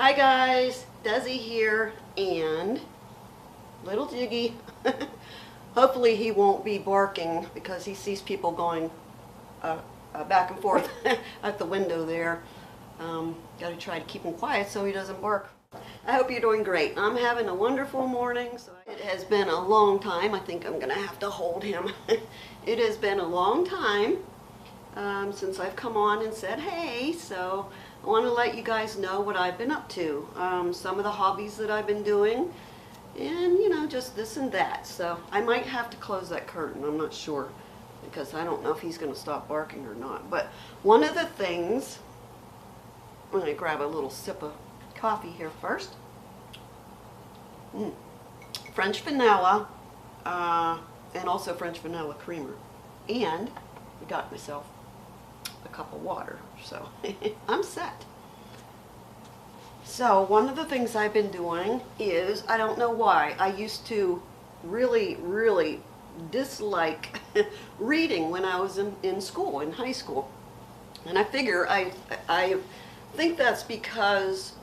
Hi guys, Desi here, and little Jiggy. Hopefully he won't be barking because he sees people going back and forth at the window there. Got to try to keep him quiet so he doesn't bark. I hope you're doing great. I'm having a wonderful morning. It has been a long time. I think I'm going to have to hold him. It has been a long time since I've come on and said hey, so I want to let you guys know what I've been up to. Some of the hobbies that I've been doing, and you know, just this and that. So I might have to close that curtain. I'm not sure because I don't know if he's going to stop barking or not. But one of the things, I'm going to grab a little sip of coffee here first. French vanilla, and also French vanilla creamer. And I got myself a cup of water, so I'm set. So one of the things I've been doing is, I don't know why, I used to really dislike reading when I was in school, in high school. And I figure, I think that's because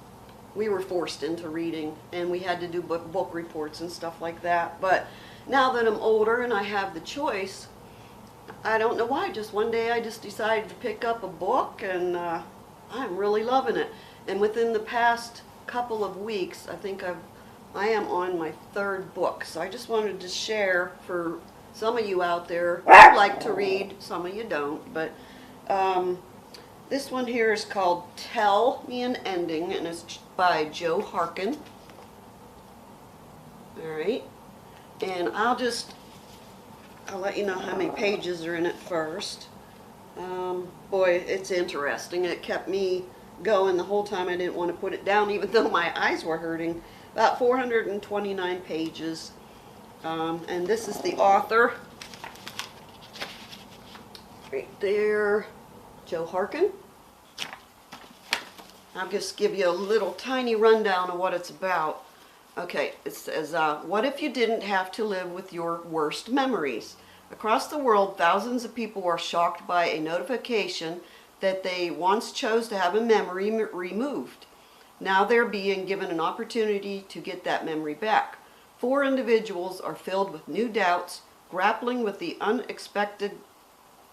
we were forced into reading and we had to do book reports and stuff like that. But now that I'm older and I have the choice, I don't know why, just one day I just decided to pick up a book, and I'm really loving it. And within the past couple of weeks, I think I am on my third book. So I just wanted to share for some of you out there who like to read, some of you don't, but this one here is called Tell Me an Ending, and it's by Jo Harkin. Alright, and I'll let you know how many pages are in it first. Boy, it's interesting. It kept me going the whole time. I didn't want to put it down even though my eyes were hurting. About 429 pages. And this is the author. Right there, Jo Harkin. I'll just give you a little tiny rundown of what it's about. Okay, it says, what if you didn't have to live with your worst memories? Across the world, thousands of people are shocked by a notification that they once chose to have a memory removed. Now they're being given an opportunity to get that memory back. 4 individuals are filled with new doubts, grappling with the unexpected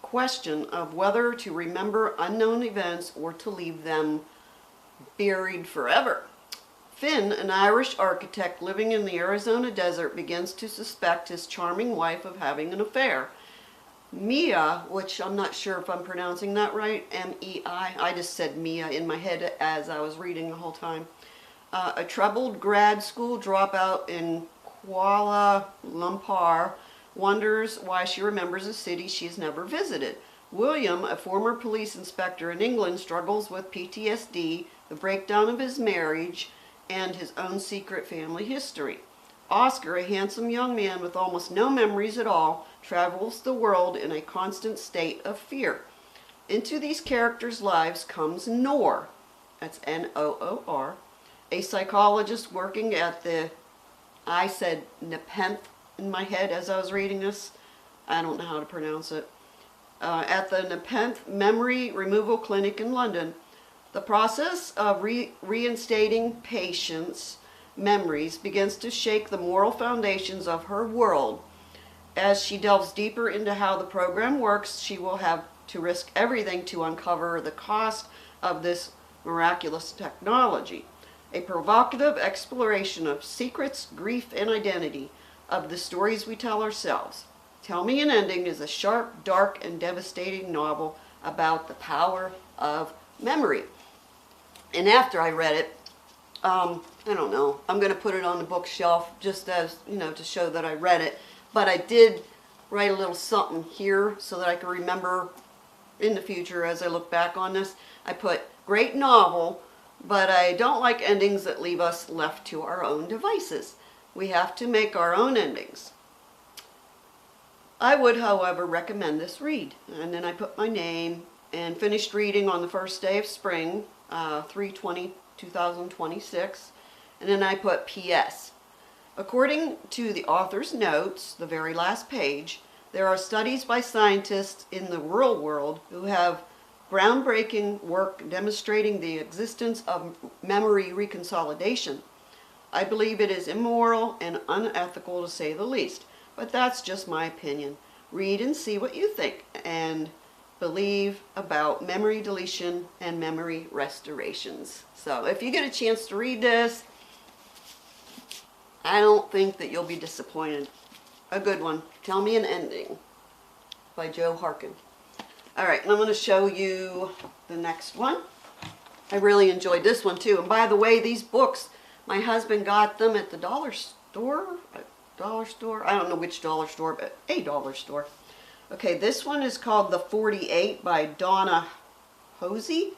question of whether to remember unknown events or to leave them buried forever. Finn, an Irish architect living in the Arizona desert, begins to suspect his charming wife of having an affair. Mia, which I'm not sure if I'm pronouncing that right, M-E-I, I just said Mia in my head as I was reading the whole time. A troubled grad school dropout in Kuala Lumpur wonders why she remembers a city she's never visited. William, a former police inspector in England, struggles with PTSD, the breakdown of his marriage, and his own secret family history. Oscar, a handsome young man with almost no memories at all, travels the world in a constant state of fear. Into these characters' lives comes Noor, that's N-O-O-R, a psychologist working at the, I said Nepenthe in my head as I was reading this, I don't know how to pronounce it, at the Nepenthe Memory Removal Clinic in London. The process of reinstating patients' memories begins to shake the moral foundations of her world. As she delves deeper into how the program works, she will have to risk everything to uncover the cost of this miraculous technology. A provocative exploration of secrets, grief, and identity, of the stories we tell ourselves. Tell Me an Ending is a sharp, dark, and devastating novel about the power of memory. And after I read it, I don't know, I'm going to put it on the bookshelf just as, you know, to show that I read it. But I did write a little something here so that I can remember in the future as I look back on this. I put, great novel, but I don't like endings that leave us left to our own devices. We have to make our own endings. I would, however, recommend this read. And then I put my name and finished reading on the first day of spring, 3/20/2026, and then I put P.S. According to the author's notes, the very last page, there are studies by scientists in the real world who have groundbreaking work demonstrating the existence of memory reconsolidation. I believe it is immoral and unethical to say the least, but that's just my opinion. Read and see what you think, and believe about memory deletion and memory restorations. So if you get a chance to read this, I don't think that you'll be disappointed. A good one. Tell Me an Ending by Joe Harkin. Alright, and I'm going to show you the next one. I really enjoyed this one too. And by the way, these books, my husband got them at the dollar store. I don't know which dollar store, but a dollar store. Okay, this one is called The 48 by Donna Hosey.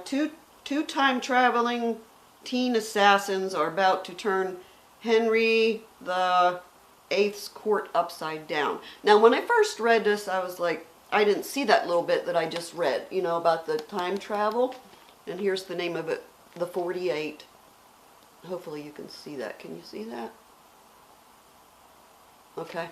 Two time traveling teen assassins are about to turn Henry the Eighth's court upside down. Now, when I first read this, I was like, I didn't see that little bit that I just read, you know, about the time travel. And here's the name of it, The 48. Hopefully you can see that. Can you see that? Okay.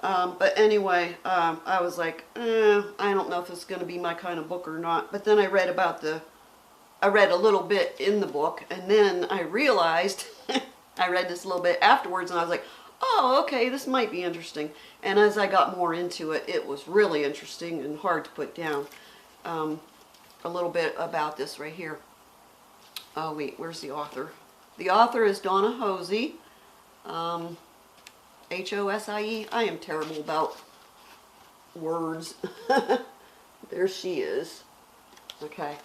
But anyway, I was like, I don't know if it's going to be my kind of book or not. But then I read a little bit in the book, and then I realized, I read this a little bit afterwards, and I was like, oh, okay, this might be interesting. And as I got more into it, it was really interesting and hard to put down. A little bit about this right here. Oh, wait, where's the author? The author is Donna Hosey. H-O-S-I-E. I am terrible about words. There she is. Okay.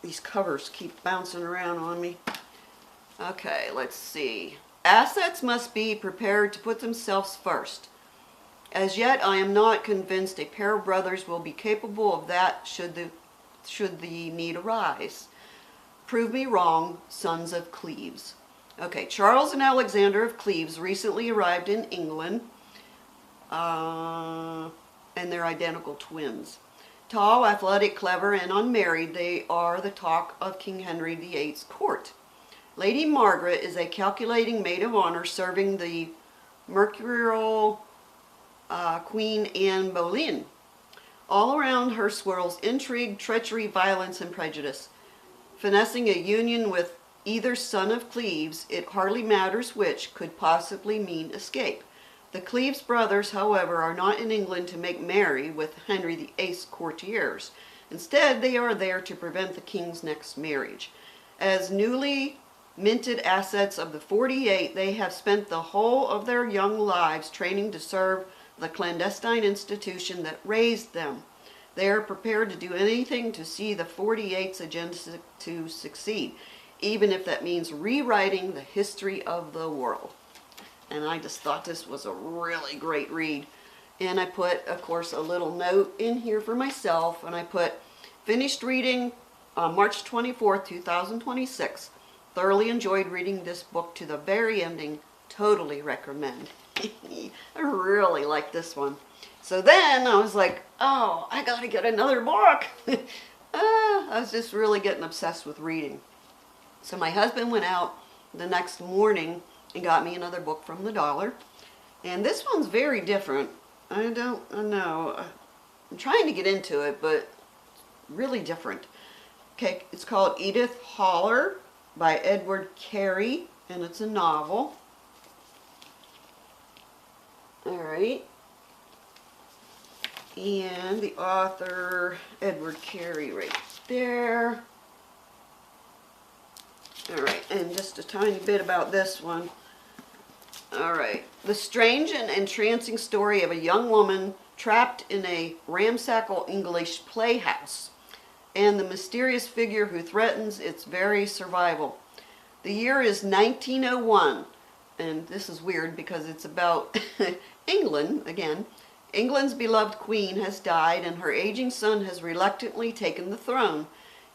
These covers keep bouncing around on me. Okay, let's see. Assets must be prepared to put themselves first. As yet, I am not convinced a pair of brothers will be capable of that should the need arise. Prove me wrong, sons of Cleves. Okay, Charles and Alexander of Cleves recently arrived in England, and they're identical twins. Tall, athletic, clever, and unmarried, they are the talk of King Henry VIII's court. Lady Margaret is a calculating maid of honor serving the mercurial Queen Anne Boleyn. All around her swirls intrigue, treachery, violence, and prejudice. Finessing a union with either son of Cleves, it hardly matters which, could possibly mean escape. The Cleves brothers, however, are not in England to make merry with Henry VIII's courtiers. Instead, they are there to prevent the king's next marriage. As newly minted assets of the 48, they have spent the whole of their young lives training to serve the clandestine institution that raised them. They are prepared to do anything to see the 48's agenda to succeed, even if that means rewriting the history of the world. And I just thought this was a really great read. And I put, of course, a little note in here for myself, and I put, finished reading on March 24th, 2026. Thoroughly enjoyed reading this book to the very ending. Totally recommend. I really like this one. So then I was like, oh, I gotta get another book. I was just really getting obsessed with reading. So my husband went out the next morning and got me another book from the dollar. And this one's very different. I don't know. I'm trying to get into it, but really different. Okay, it's called Edith Haller by Edward Carey, and it's a novel. Alright. And the author, Edward Carey, right there. Alright, and just a tiny bit about this one. Alright. The strange and entrancing story of a young woman trapped in a ramshackle English playhouse, and the mysterious figure who threatens its very survival. The year is 1901, and this is weird because it's about England again. England's beloved queen has died, and her aging son has reluctantly taken the throne.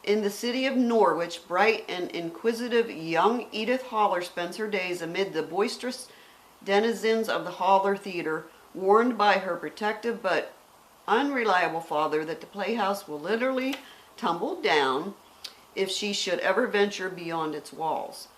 In the city of Norwich, bright and inquisitive young Edith Haller spends her days amid the boisterous denizens of the Haller Theater, warned by her protective but unreliable father that the playhouse will literally tumble down if she should ever venture beyond its walls.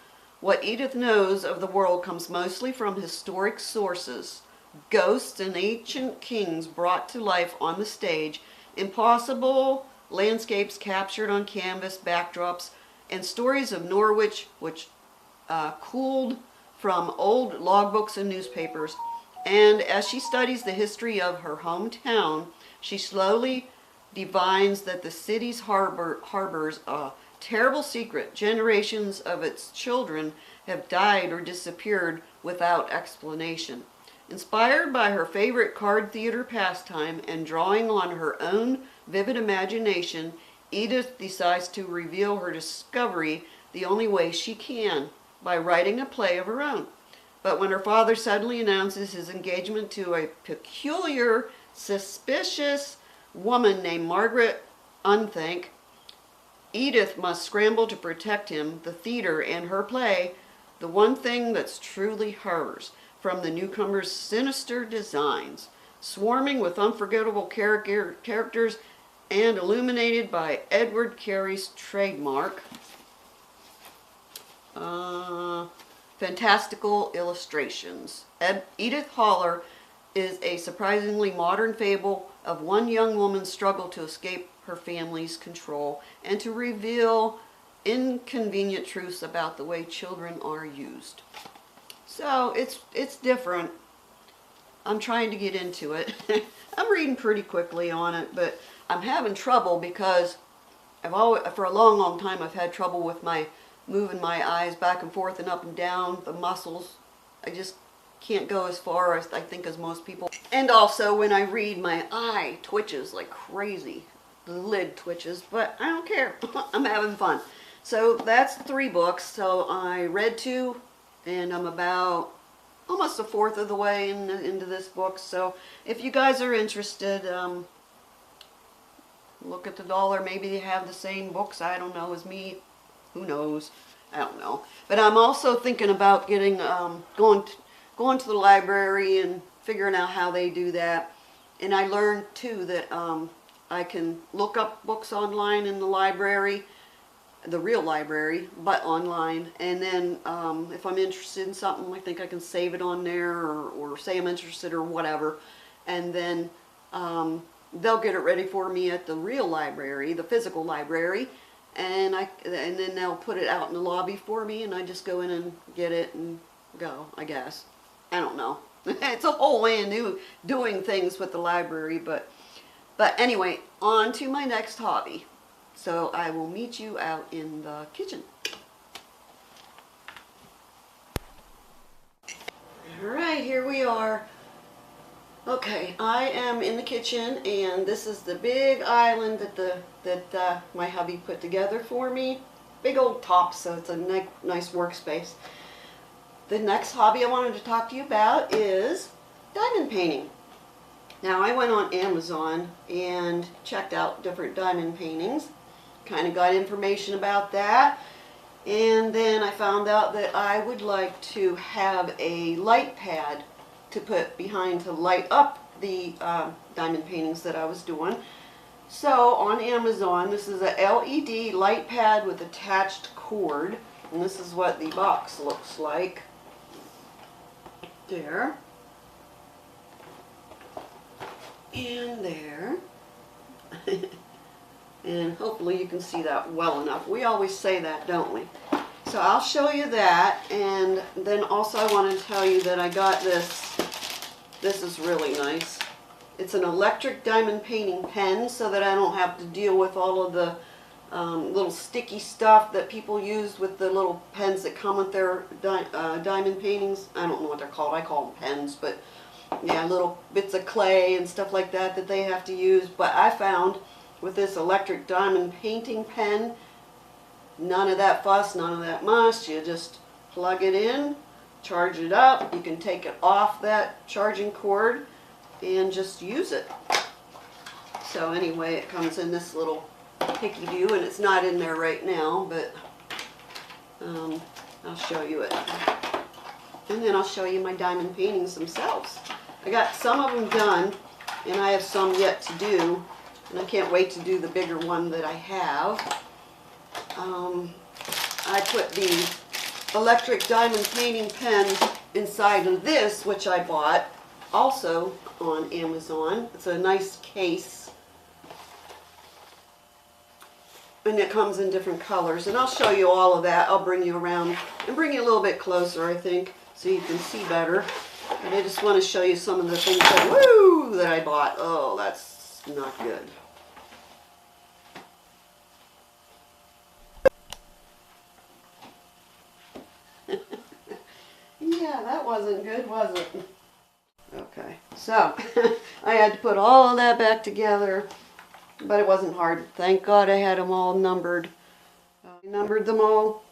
What Edith knows of the world comes mostly from historic sources, ghosts and ancient kings brought to life on the stage, impossible landscapes captured on canvas backdrops, and stories of Norwich which cooled from old logbooks and newspapers. And as she studies the history of her hometown, she slowly divines that the city's harbors a terrible secret. Generations of its children have died or disappeared without explanation. Inspired by her favorite card theater pastime and drawing on her own vivid imagination, Edith decides to reveal her discovery the only way she can, by writing a play of her own. But when her father suddenly announces his engagement to a peculiar, suspicious woman named Margaret Unthank, Edith must scramble to protect him, the theater, and her play, the one thing that's truly hers, from the newcomer's sinister designs. Swarming with unforgettable characters and illuminated by Edward Carey's trademark fantastical illustrations. Edith Haller is a surprisingly modern fable of one young woman's struggle to escape her family's control and to reveal inconvenient truths about the way children are used. So it's different. I'm trying to get into it. I'm reading pretty quickly on it, but I'm having trouble because for a long time I've had trouble with moving my eyes back and forth and up and down, the muscles. I just can't go as far as I think as most people. And also when I read, my eye twitches like crazy. The lid twitches, but I don't care. I'm having fun. So that's 3 books. So I read 2 and I'm about almost a fourth of the way into this book. So if you guys are interested, look at the dollar. Maybe they have the same books, I don't know, as me. Who knows? I don't know. But I'm also thinking about getting going to the library and figuring out how they do that. And I learned too that I can look up books online in the library, the real library, but online. And then if I'm interested in something, I think I can save it on there, or say I'm interested or whatever. And then they'll get it ready for me at the real library, the physical library. And then they'll put it out in the lobby for me, and I just go in and get it and go, I guess. I don't know. It's a whole way of doing things with the library, but anyway, on to my next hobby. So I will meet you out in the kitchen. Alright, here we are. Okay, I am in the kitchen, and this is the big island that my hubby put together for me. Big old top, so it's a nice workspace. The next hobby I wanted to talk to you about is diamond painting. Now, I went on Amazon and checked out different diamond paintings, kind of got information about that, and then I found out that I would like to have a light pad to put behind to light up the diamond paintings that I was doing. So on Amazon, this is a LED light pad with attached cord, and this is what the box looks like. There. And there. And hopefully you can see that well enough. We always say that, don't we? So I'll show you that, and then also I want to tell you that I got this. This is really nice. It's an electric diamond painting pen, so that I don't have to deal with all of the little sticky stuff that people use with the little pens that come with their diamond paintings. I don't know what they're called. I call them pens, but yeah, little bits of clay and stuff like that they have to use. But I found with this electric diamond painting pen, none of that fuss, none of that muss. You just plug it in, charge it up. You can take it off that charging cord and just use it. So anyway, it comes in this little hickey-do, and it's not in there right now, but I'll show you it. And then I'll show you my diamond paintings themselves. I got some of them done, and I have some yet to do, and I can't wait to do the bigger one that I have. I put the electric diamond painting pen inside of this, which I bought also on Amazon. It's a nice case. And it comes in different colors. And I'll show you all of that. I'll bring you around and bring you a little bit closer, I think, so you can see better. And I just want to show you some of the things that I bought. Oh, that's not good. Yeah, that wasn't good, was it? Okay, so I had to put all of that back together, but it wasn't hard. Thank God I had them all numbered. I numbered them all.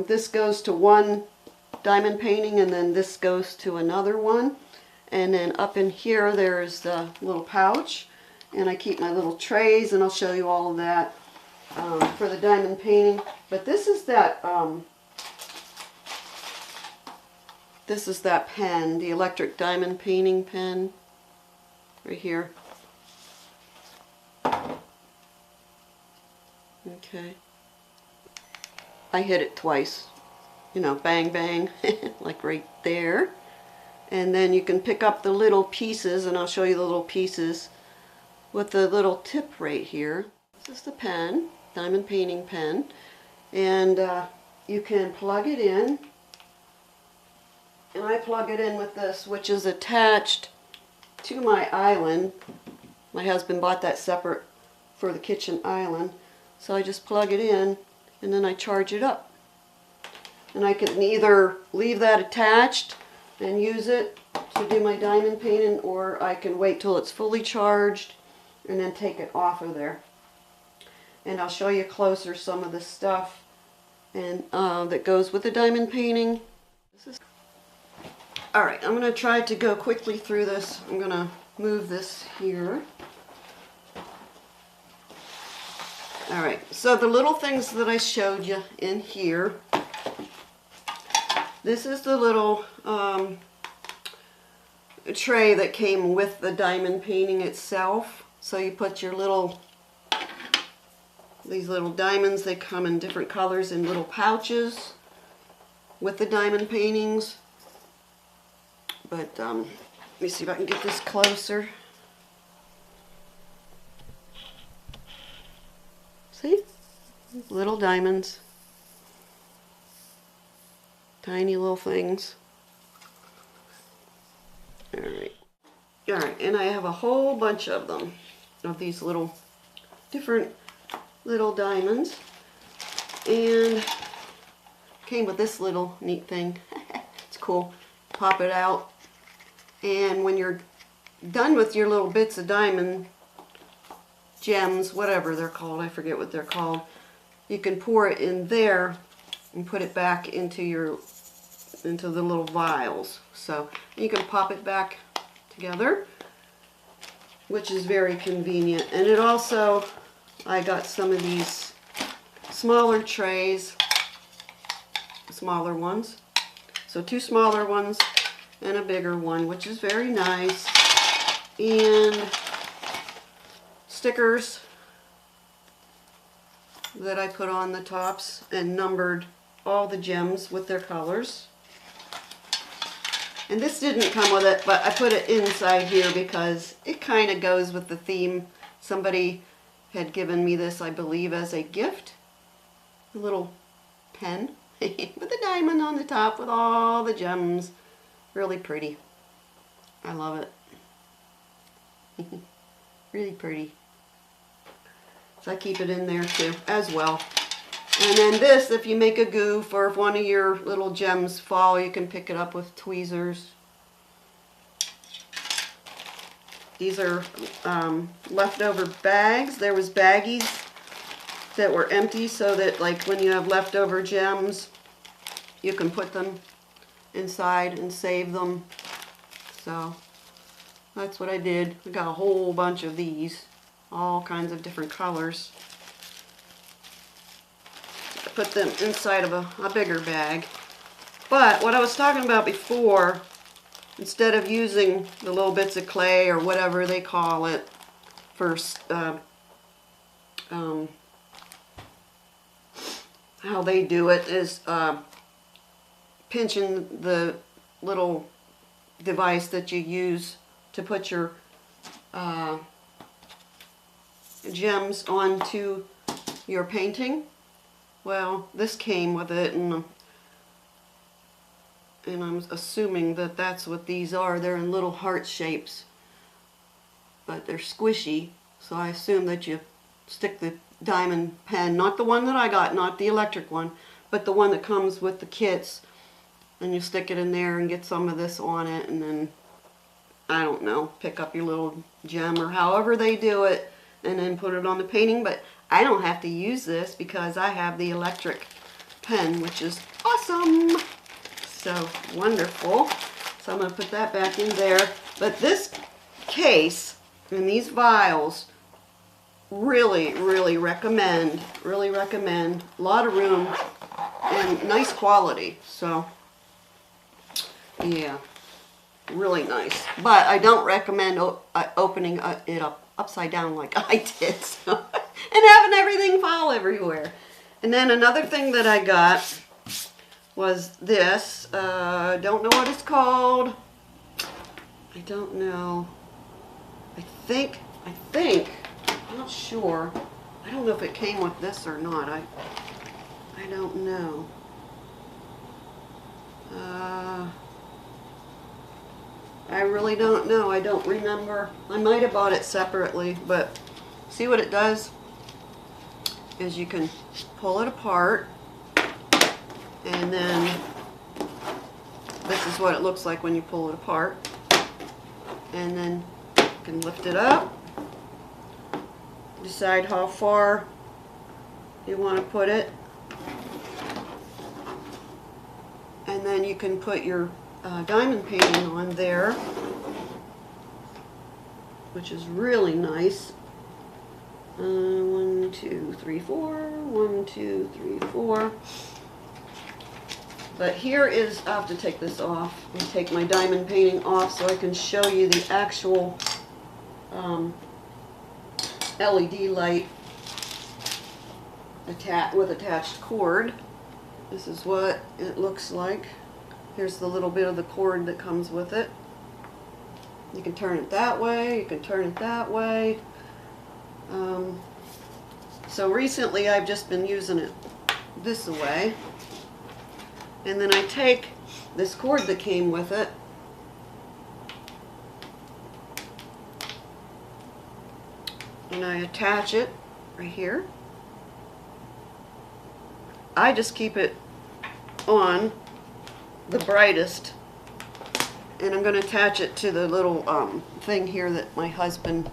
This goes to one diamond painting, and then this goes to another one. And then up in here there's the little pouch, and I keep my little trays, and I'll show you all of that for the diamond painting. But this is that pen, the electric diamond painting pen, right here. Okay. I hit it twice, you know, bang bang, like right there. And then you can pick up the little pieces, and I'll show you the little pieces with the little tip right here. This is the pen, diamond painting pen, and you can plug it in. And I plug it in with this, which is attached to my island. My husband bought that separate for the kitchen island. So I just plug it in, and then I charge it up. And I can either leave that attached and use it to do my diamond painting, or I can wait till it's fully charged and then take it off of there. And I'll show you closer some of the stuff and that goes with the diamond painting. Alright, I'm going to try to go quickly through this. I'm going to move this here. Alright, so the little things that I showed you in here. This is the little tray that came with the diamond painting itself. So you put your these little diamonds. They come in different colors in little pouches with the diamond paintings. But let me see if I can get this closer. See? Little diamonds. Tiny little things. Alright. Alright, and I have a whole bunch of them. Of these little, different little diamonds. And came with this little neat thing. It's cool. Pop it out. And when you're done with your little bits of diamond gems, whatever they're called, I forget what they're called, you can pour it in there and put it back into the little vials. So you can pop it back together, which is very convenient. And it also, I got some of these smaller trays, smaller ones. So 2 smaller ones and a bigger one, which is very nice. And stickers that I put on the tops and numbered all the gems with their colors. And this didn't come with it, but I put it inside here because it kind of goes with the theme. Somebody had given me this, I believe, as a gift. A little pen with a diamond on the top with all the gems. Really pretty. I love it. Really pretty. So I keep it in there too, as well. And then this, if you make a goof or if one of your little gems fall, you can pick it up with tweezers. These are leftover bags. There was baggies that were empty, so that like when you have leftover gems, you can put them inside and save them. So that's what I did. I got a whole bunch of these, all kinds of different colors. I put them inside of a bigger bag. But what I was talking about before, instead of using the little bits of clay or whatever they call it for how they do it is pinching the little device that you use to put your gems onto your painting. Well, this came with it, and I'm assuming that that's what these are. They're in little heart shapes, but they're squishy, so I assume that you stick the diamond pen, not the one that I got, not the electric one, but the one that comes with the kits, and you stick it in there and get some of this on it, and then, I don't know, pick up your little gem or however they do it, and then put it on the painting. But I don't have to use this because I have the electric pen, which is awesome. So wonderful. So I'm going to put that back in there. But this case and these vials, really, really recommend. Really recommend. A lot of room and nice quality. So, yeah, really nice. But I don't recommend opening it up upside down like I did. So, and having everything fall everywhere. And then another thing that I got was this. Don't know what it's called. I don't know. I think, I'm not sure. I don't know if it came with this or not. I don't know. I really don't know. I don't remember. I might have bought it separately, but see what it does is you can pull it apart, and then this is what it looks like when you pull it apart, and then you can lift it up, decide how far you want to put it, and then you can put your diamond painting on there, which is really nice. 1, 2, 3, 4. 1, 2, 3, 4. But here is, I'll have to take this off and take my diamond painting off so I can show you the actual LED light with attached cord. This is what it looks like. Here's the little bit of the cord that comes with it. You can turn it that way, you can turn it that way. So recently I've just been using it this way. And then I take this cord that came with it, and I attach it right here. I just keep it on the brightest, and I'm going to attach it to the little thing here that my husband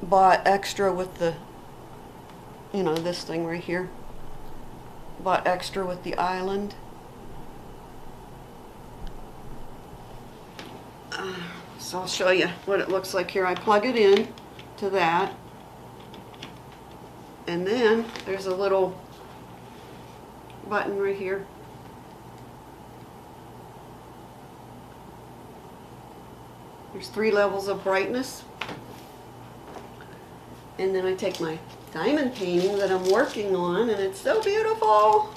bought extra with the, you know, this thing right here. Bought extra with the island. So I'll show you what it looks like here. I plug it in to that, and then there's a little button right here. There's 3 levels of brightness. And then I take my diamond painting that I'm working on, and it's so beautiful.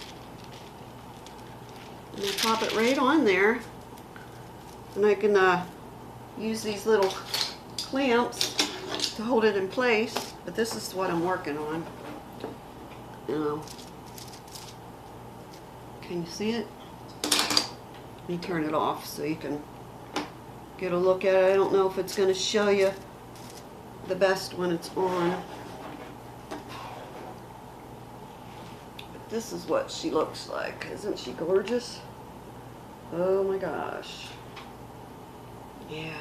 And I pop it right on there. And I can use these little clamps to hold it in place. But this is what I'm working on. You know. Can you see it? Let me turn it off so you can get a look at it. I don't know if it's going to show you the best when it's on. But this is what she looks like. Isn't she gorgeous? Oh my gosh. Yeah.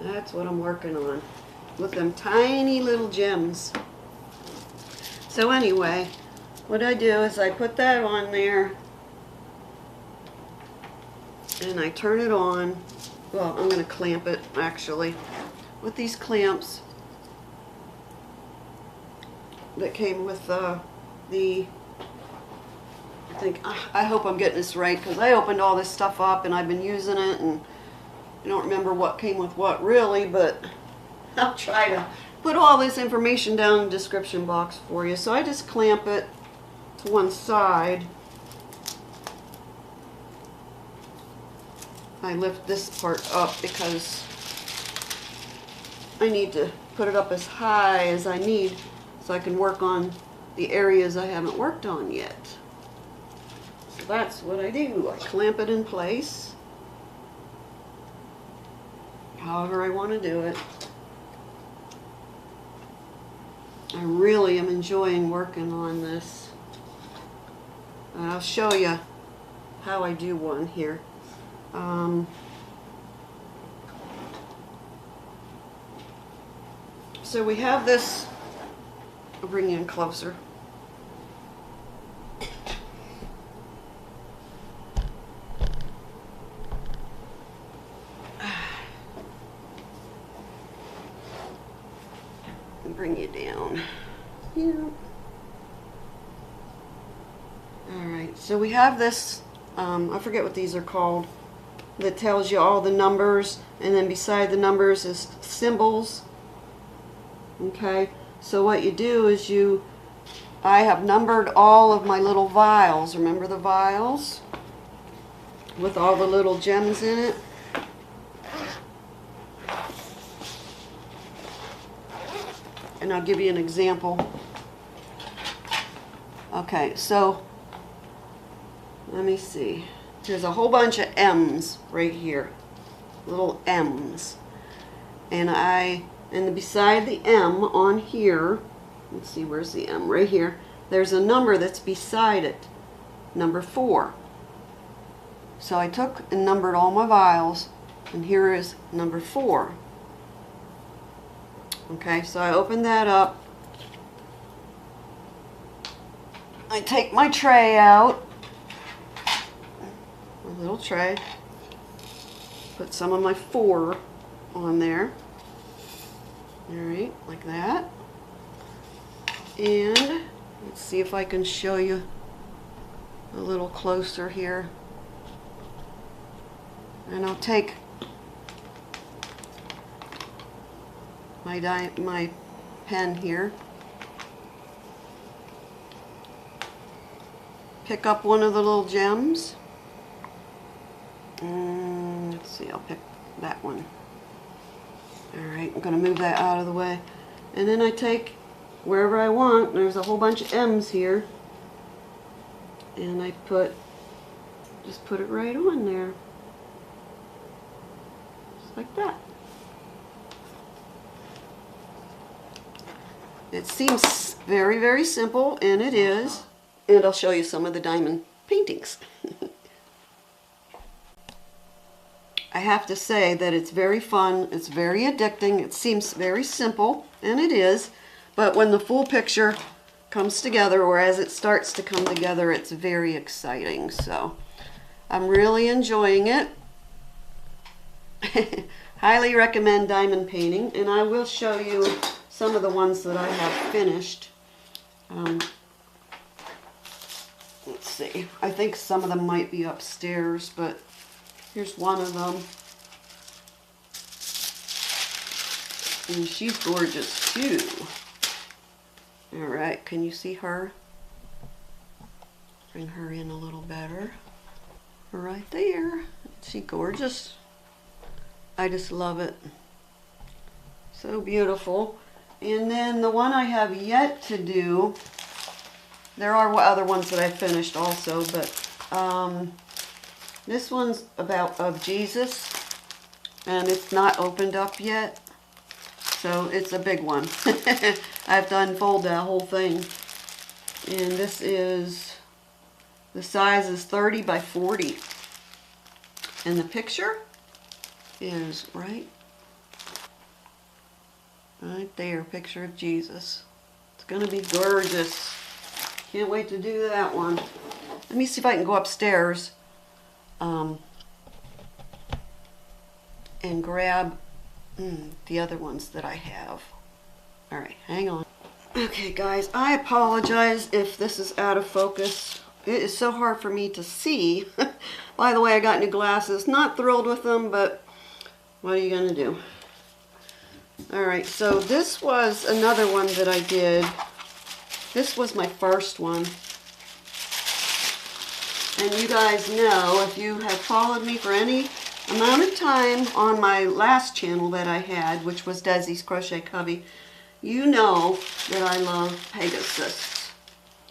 That's what I'm working on. With them tiny little gems. So anyway, what I do is I put that on there, and I turn it on. Well, I'm going to clamp it actually with these clamps that came with I think, I hope I'm getting this right, because I opened all this stuff up and I've been using it, and I don't remember what came with what really, but I'll try to put all this information down in the description box for you. So I just clamp it to one side, I lift this part up because I need to put it up as high as I need so I can work on the areas I haven't worked on yet. So that's what I do. I clamp it in place however I want to do it. I really am enjoying working on this. And I'll show you how I do one here. So we have this, I'll bring you in closer. And bring you down. Yeah. Alright, so we have this, I forget what these are called, that tells you all the numbers, and then beside the numbers is symbols. Okay, so what you do is I have numbered all of my little vials. Remember the vials? With all the little gems in it? And I'll give you an example. Okay, so let me see. There's a whole bunch of M's right here. Little M's. And beside the M on here, let's see, where's the M? Right here. There's a number that's beside it. Number 4. So I took and numbered all my vials, and here is number 4. Okay, so I open that up. I take my tray out, a little tray, put some of my 4 on there. Alright, like that. And let's see if I can show you a little closer here. And I'll take my pen here, pick up one of the little gems. Let's see, I'll pick that one. Alright, I'm going to move that out of the way. And then I take wherever I want, there's a whole bunch of M's here, and I just put it right on there. Just like that. It seems very, very simple, and it is. And I'll show you some of the diamond paintings. I have to say that it's very fun, it's very addicting, it seems very simple, and it is, but when the full picture comes together, or as it starts to come together, it's very exciting. So I'm really enjoying it. Highly recommend diamond painting, and I will show you some of the ones that I have finished. Let's see, I think some of them might be upstairs, but here's one of them. And she's gorgeous too. Alright, can you see her? Bring her in a little better. Right there. Isn't she gorgeous? I just love it. So beautiful. And then the one I have yet to do, there are other ones that I finished also, but this one's of Jesus, and it's not opened up yet, so it's a big one. I have to unfold that whole thing. And this is, the size is 30 by 40. And the picture is right there, picture of Jesus. It's going to be gorgeous. Can't wait to do that one. Let me see if I can go upstairs and grab the other ones that I have. Alright, hang on. Okay guys, I apologize if this is out of focus. It is so hard for me to see. By the way, I got new glasses. Not thrilled with them, but what are you going to do? Alright, so this was another one that I did. This was my first one. And you guys know, if you have followed me for any amount of time on my last channel that I had, which was Desi's Crochet Cubby, you know that I love Pegasus.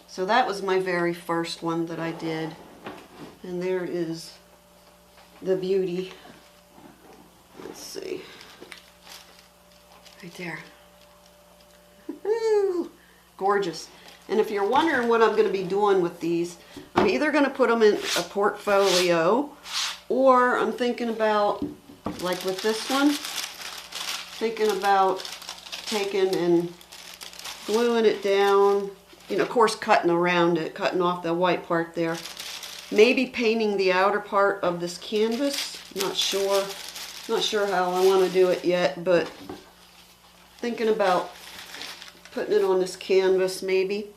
So that was my very first one that I did. And there is the beauty. Let's see. Right there. Gorgeous. And if you're wondering what I'm going to be doing with these, I'm either going to put them in a portfolio, or I'm thinking about, like with this one, thinking about taking and gluing it down, you know, of course cutting around it, cutting off the white part there. Maybe painting the outer part of this canvas. Not sure how I want to do it yet, but thinking about putting it on this canvas maybe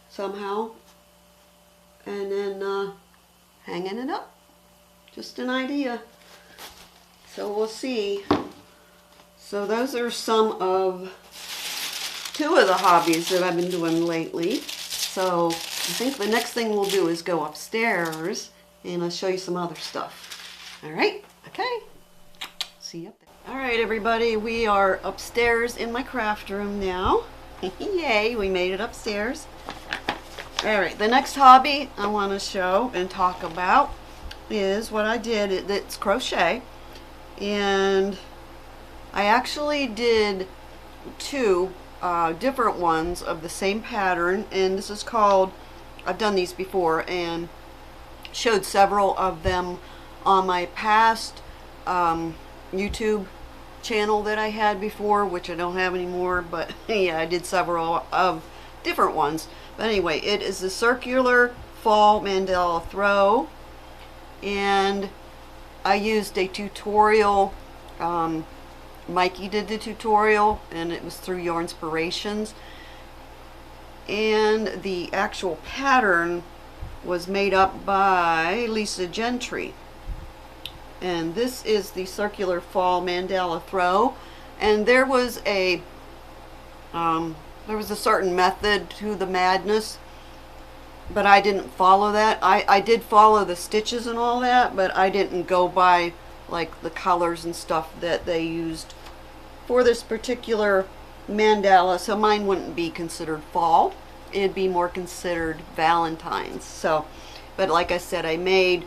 somehow, and then hanging it up. Just an idea. So we'll see. So those are two of the hobbies that I've been doing lately. So I think the next thing we'll do is go upstairs and I'll show you some other stuff. All right? Okay. See you up there. All right, everybody, we are upstairs in my craft room now. Yay, we made it upstairs. All right, the next hobby I want to show and talk about is what I did. It's crochet, and I actually did two different ones of the same pattern, and this is called, I've done these before and showed several of them on my past YouTube channel that I had before, which I don't have anymore, but yeah, I did several of different ones. But anyway, it is the circular fall mandala throw, and I used a tutorial. Mikey did the tutorial, and it was through Yarnspirations, and the actual pattern was made up by Gentry. And this is the circular fall mandala throw, and there was a certain method to the madness, but I didn't follow that. I did follow the stitches and all that, but I didn't go by like the colors and stuff that they used for this particular mandala, so mine wouldn't be considered fall. It'd be more considered Valentine's. So, but like I said, I made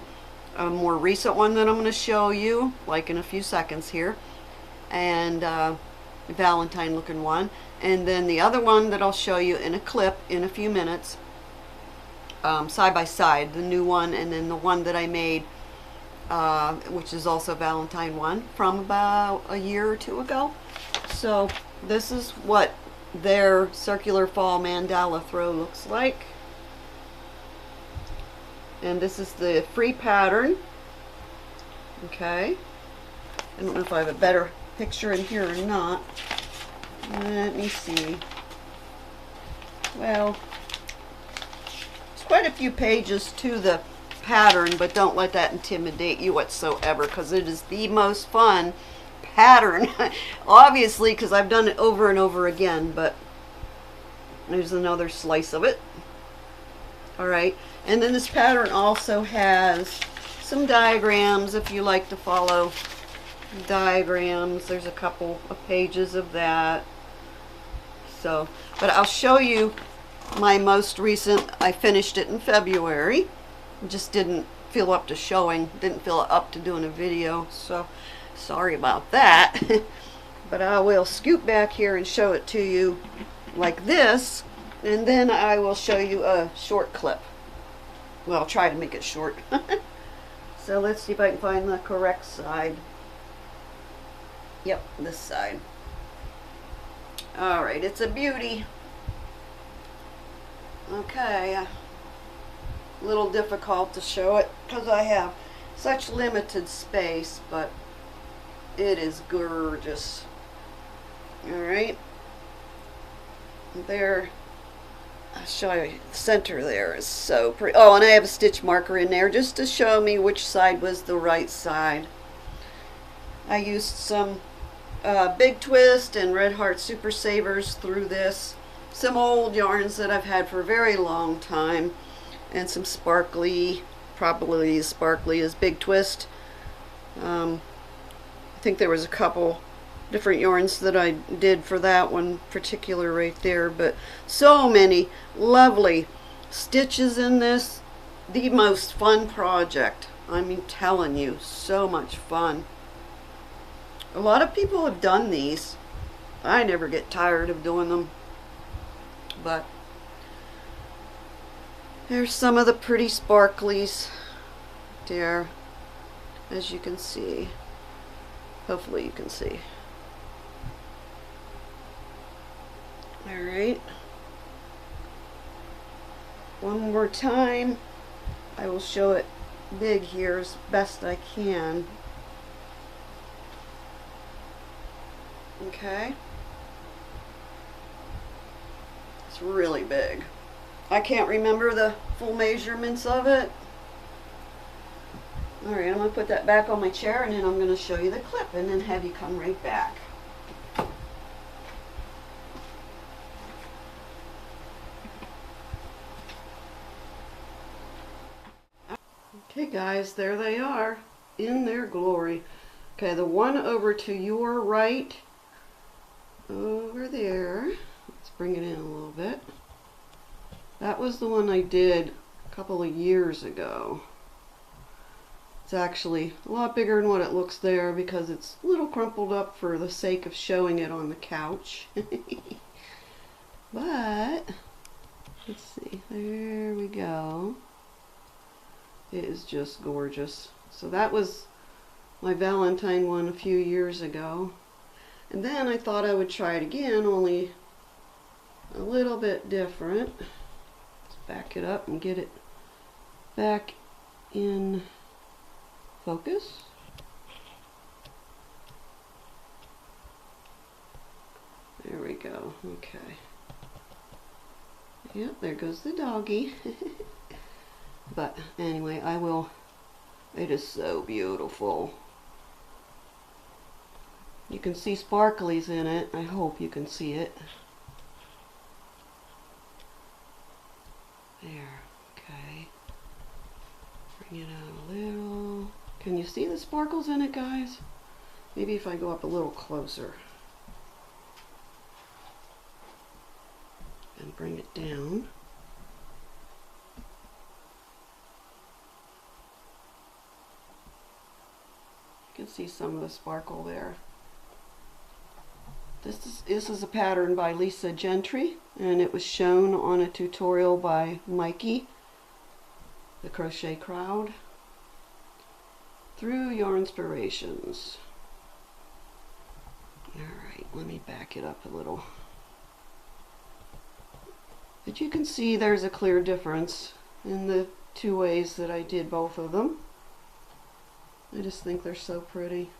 a more recent one that I'm going to show you like in a few seconds here, and Valentine looking one, and then the other one that I'll show you in a clip in a few minutes, side by side, the new one and then the one that I made, which is also Valentine one from about a year or two ago. So this is what their circular fall mandala throw looks like. And this is the free pattern. Okay. I don't know if I have a better picture in here or not. Let me see. Well, it's quite a few pages to the pattern, but don't let that intimidate you whatsoever, because it is the most fun pattern. Obviously, because I've done it over and over again, but there's another slice of it. Alright, and then this pattern also has some diagrams if you like to follow diagrams. There's a couple of pages of that. So, but I'll show you my most recent. I finished it in February. Just didn't feel up to showing, didn't feel up to doing a video, so sorry about that. But I will scoot back here and show it to you like this, and then I will show you a short clip. Well, I'll try to make it short. So let's see if I can find the correct side. Yep, this side. Alright, it's a beauty. Okay, a little difficult to show it because I have such limited space, but it is gorgeous. Alright, there, I'll show you, the center there is so pretty. Oh, and I have a stitch marker in there just to show me which side was the right side. I used some Big Twist and Red Heart Super Savers through this, some old yarns that I've had for a very long time, and some sparkly probably as sparkly as Big Twist. I think there was a couple different yarns that I did for that one particular right there, but so many lovely stitches in this. The most fun project. I'm telling you, so much fun. A lot of people have done these. I never get tired of doing them. But there's some of the pretty sparklies there, as you can see. Hopefully you can see. Alright. One more time. I will show it big here as best I can. Okay. It's really big. I can't remember the full measurements of it. Alright, I'm going to put that back on my chair and then I'm going to show you the clip and then have you come right back. Okay guys, there they are in their glory. Okay, the one over to your right, over there, let's bring it in a little bit. That was the one I did a couple of years ago. It's actually a lot bigger than what it looks there because it's a little crumpled up for the sake of showing it on the couch. But, let's see, there we go. It is just gorgeous. So that was my Valentine one a few years ago. And then I thought I would try it again, only a little bit different. Let's back it up and get it back in focus. There we go. Okay. Yep, there goes the doggy. But anyway, I will, it is so beautiful. You can see sparklies in it. I hope you can see it. There, okay. Bring it out a little. Can you see the sparkles in it, guys? Maybe if I go up a little closer. And bring it down. You can see some of the sparkle there. This is a pattern by Lisa Gentry, and it was shown on a tutorial by Mikey, the Crochet Crowd, through Yarnspirations. Alright, let me back it up a little. But you can see there's a clear difference in the two ways that I did both of them. I just think they're so pretty.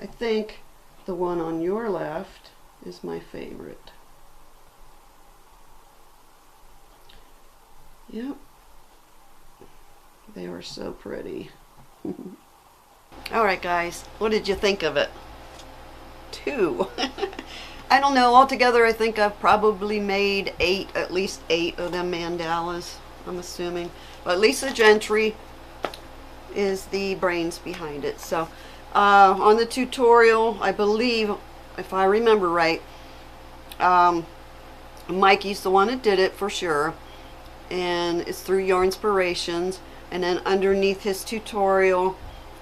I think the one on your left is my favorite. Yep. They were so pretty. Alright guys, what did you think of it? 2. I don't know, altogether I think I've probably made 8, at least 8 of them mandalas, I'm assuming. But Lisa Gentry is the brains behind it. So on the tutorial, I believe, if I remember right, Mikey's the one that did it for sure, and it's through Yarnspirations. And then underneath his tutorial,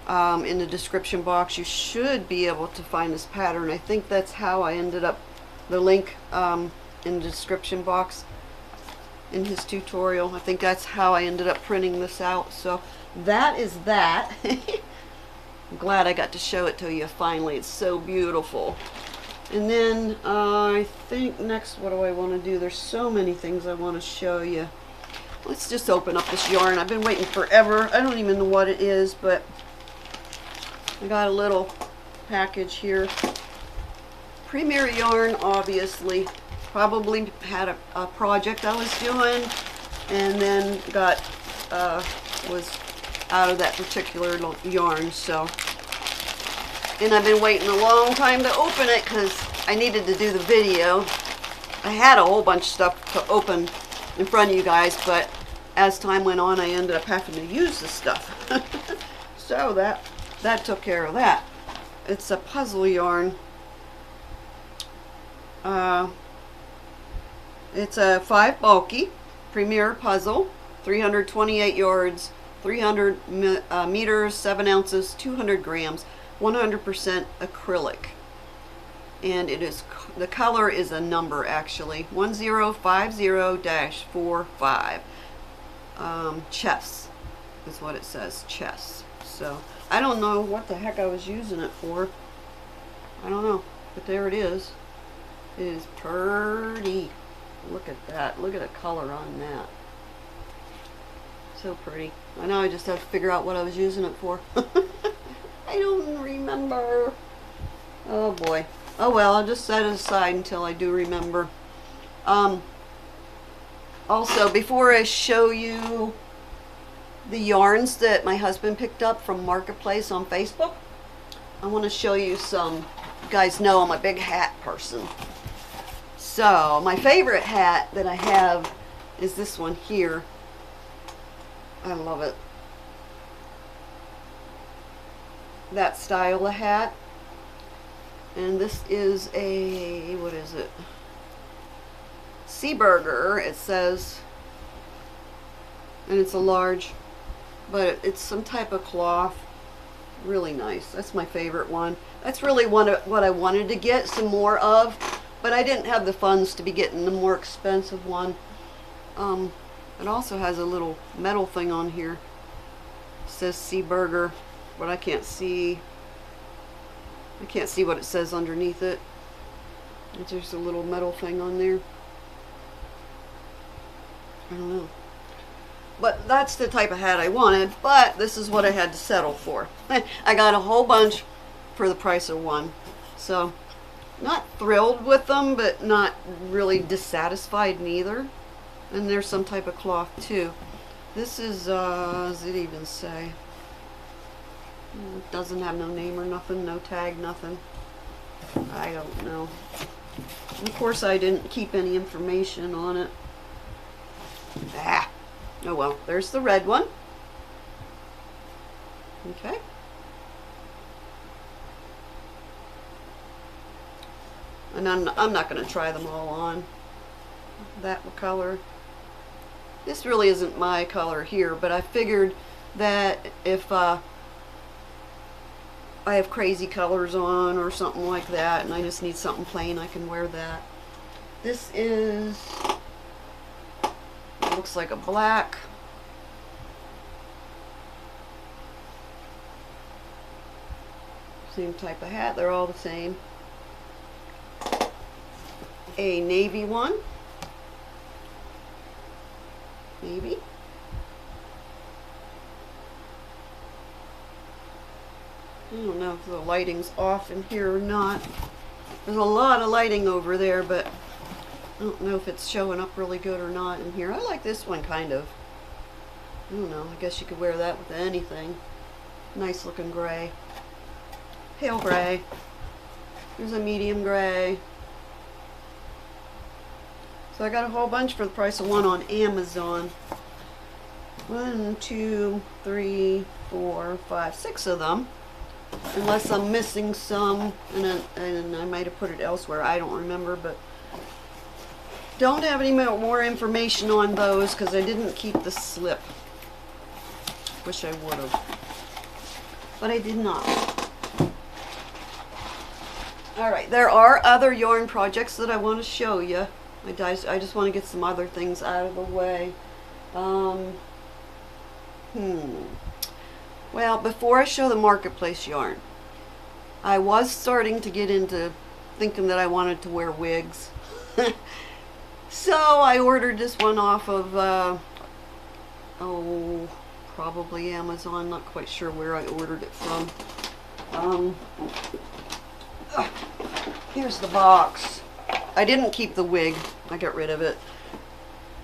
in the description box, you should be able to find this pattern. I think that's how I ended up, the link in the description box in his tutorial. I think that's how I ended up printing this out. So that is that. I'm glad I got to show it to you finally. It's so beautiful. And then I think next, what do I want to do? There's so many things I want to show you. Let's just open up this yarn. I've been waiting forever. I don't even know what it is, but I got a little package here. Premier Yarn, obviously. Probably had a project I was doing, and then got was out of that particular yarn. So, and I've been waiting a long time to open it because I needed to do the video. I had a whole bunch of stuff to open in front of you guys, but as time went on, I ended up having to use the stuff. So that took care of that. It's a puzzle yarn. It's a 5 bulky Premier puzzle, 328 yards, 300 meters, 7 ounces, 200 grams, 100% acrylic. And it is, the color is a number actually, 1050-45. Chess is what it says, chess. So I don't know what the heck I was using it for. I don't know, but there it is. It is pretty. Look at that. Look at the color on that. So pretty. I know, I just have to figure out what I was using it for. I don't remember. Oh boy. Oh well, I'll just set it aside until I do remember. Also, before I show you the yarns that my husband picked up from Marketplace on Facebook, I want to show you some. You guys know I'm a big hat person. So my favorite hat that I have is this one here. I love it. That style of hat. And this is a, what is it? Seaburger, it says. And it's a large, but it's some type of cloth. Really nice. That's my favorite one. That's really what I wanted to get some more of, but I didn't have the funds to be getting the more expensive one. It also has a little metal thing on here. It says Seaburger, but I can't see what it says underneath it. It's just a little metal thing on there. I don't know. But that's the type of hat I wanted, but this is what I had to settle for. I got a whole bunch for the price of one. So, not thrilled with them, but not really dissatisfied neither. And there's some type of cloth too. This is, does it even say? It doesn't have no name or nothing, no tag, nothing. I don't know. Of course I didn't keep any information on it. Ah. Oh well, there's the red one. Okay. And I'm not going to try them all on. That color. This really isn't my color here, but I figured that if I have crazy colors on or something like that, and I just need something plain, I can wear that. This is, it looks like a black. Same type of hat, they're all the same. A navy one. Maybe. I don't know if the lighting's off in here or not. There's a lot of lighting over there, but I don't know if it's showing up really good or not in here. I like this one kind of. I don't know, I guess you could wear that with anything. Nice looking gray. Pale gray. There's a medium gray. So I got a whole bunch for the price of one on Amazon. 1, 2, 3, 4, 5, 6 of them. Unless I'm missing some, and I might have put it elsewhere. I don't remember, but don't have any more information on those because I didn't keep the slip. Wish I would have, but I did not. All right, there are other yarn projects that I want to show you. I just want to get some other things out of the way. Well, before I show the Marketplace yarn, I was starting to get into thinking that I wanted to wear wigs. So I ordered this one off of, probably Amazon. Not quite sure where I ordered it from. Here's the box. I didn't keep the wig. I got rid of it.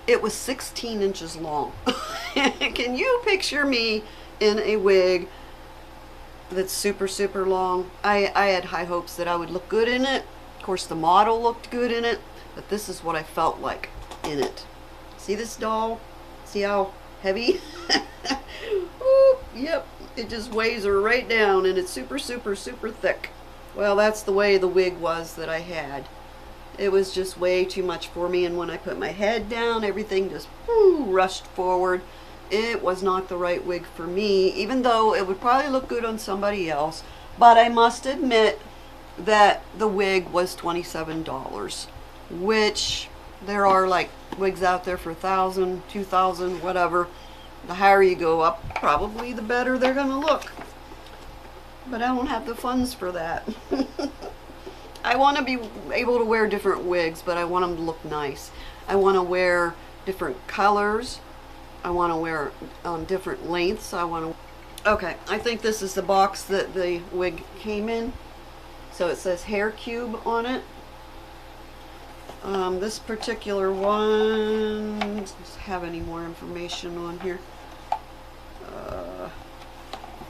It was 16 inches long. Can you picture me in a wig that's super, super long? I had high hopes that I would look good in it. Of course, the model looked good in it, but this is what I felt like in it. See this doll? See how heavy. Ooh, yep, it just weighs her right down, and it's super, super, super thick. Well, that's the way the wig was that I had. It was just way too much for me, and when I put my head down, everything just rushed forward. It was not the right wig for me, even though it would probably look good on somebody else. But I must admit that the wig was $27, which there are like wigs out there for $1,000, $2,000, whatever. The higher you go up, probably the better they're gonna look. But I don't have the funds for that. I want to be able to wear different wigs, but I want them to look nice. I want to wear different colors. I want to wear different lengths. Okay, I think this is the box that the wig came in. So it says hair cube on it. This particular one doesn't have any more information on here.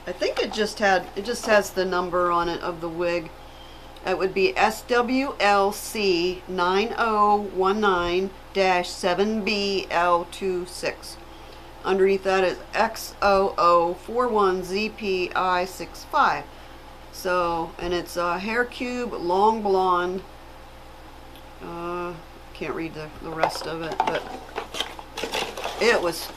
I think it just has the number on it of the wig. It would be SWLC 9019-7BL26. Underneath that is XOO41ZPI65. So, and it's a hair cube, long blonde. Can't read the rest of it, but it was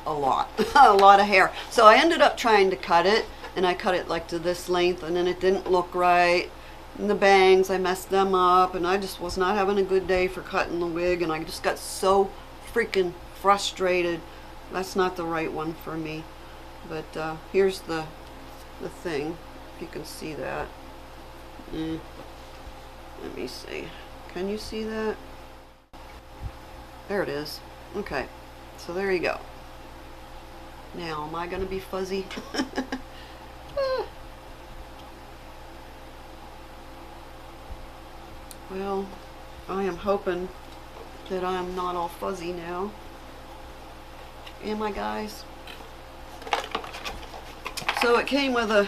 a lot, a lot of hair. So I ended up trying to cut it, and I cut it like to this length, and then it didn't look right. And the bangs, I messed them up, and I just was not having a good day for cutting the wig, and I just got so freaking frustrated. That's not the right one for me. But here's the thing, if you can see that. Let me see. Can you see that? There it is. Okay, so there you go. Now, am I going to be fuzzy? Well, I am hoping that I'm not all fuzzy now. Am I, guys? So it came with a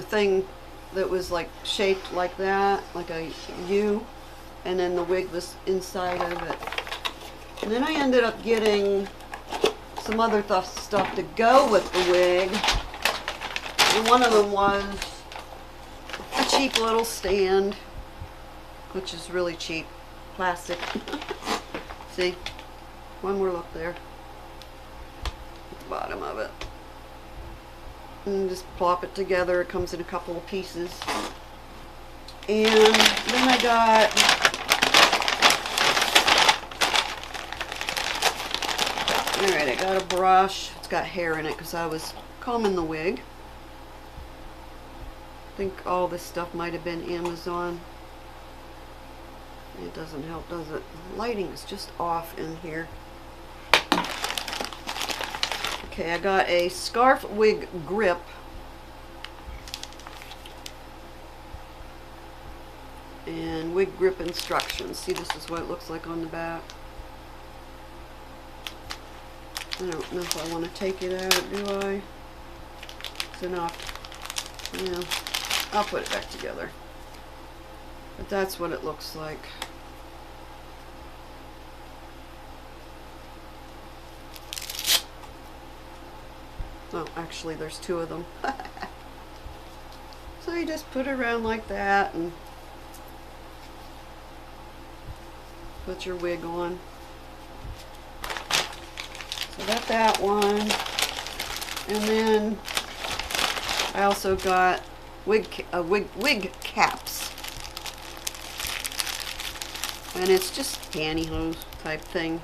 thing that was like shaped like that, like a U, and then the wig was inside of it. And then I ended up getting some other stuff to go with the wig. And one of them was a cheap little stand, which is really cheap, plastic. See, one more look there at the bottom of it. And just plop it together. It comes in a couple of pieces. And then I got alright, I got a brush. It's got hair in it because I was combing the wig. I think all this stuff might have been Amazon. It doesn't help, does it? The lighting is just off in here. Okay, I got a scarf wig grip. And wig grip instructions. See, this is what it looks like on the back. I don't know if I want to take it out, do I? It's enough. Yeah, I'll put it back together. But that's what it looks like. Oh, actually there's two of them. So you just put it around like that and put your wig on. So I got that one. And then I also got wig caps. And it's just pantyhose type thing.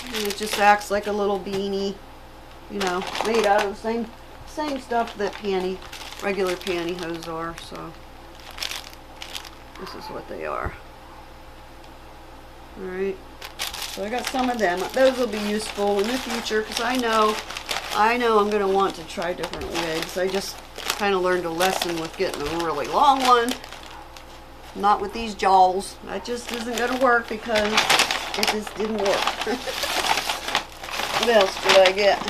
And it just acts like a little beanie, you know, made out of the same stuff that regular pantyhose are. So this is what they are. All right. So I got some of them. Those will be useful in the future because I know I'm going to want to try different wigs. I just kind of learned a lesson with getting a really long one. Not with these jawls. That just isn't going to work because it just didn't work. What else did I get?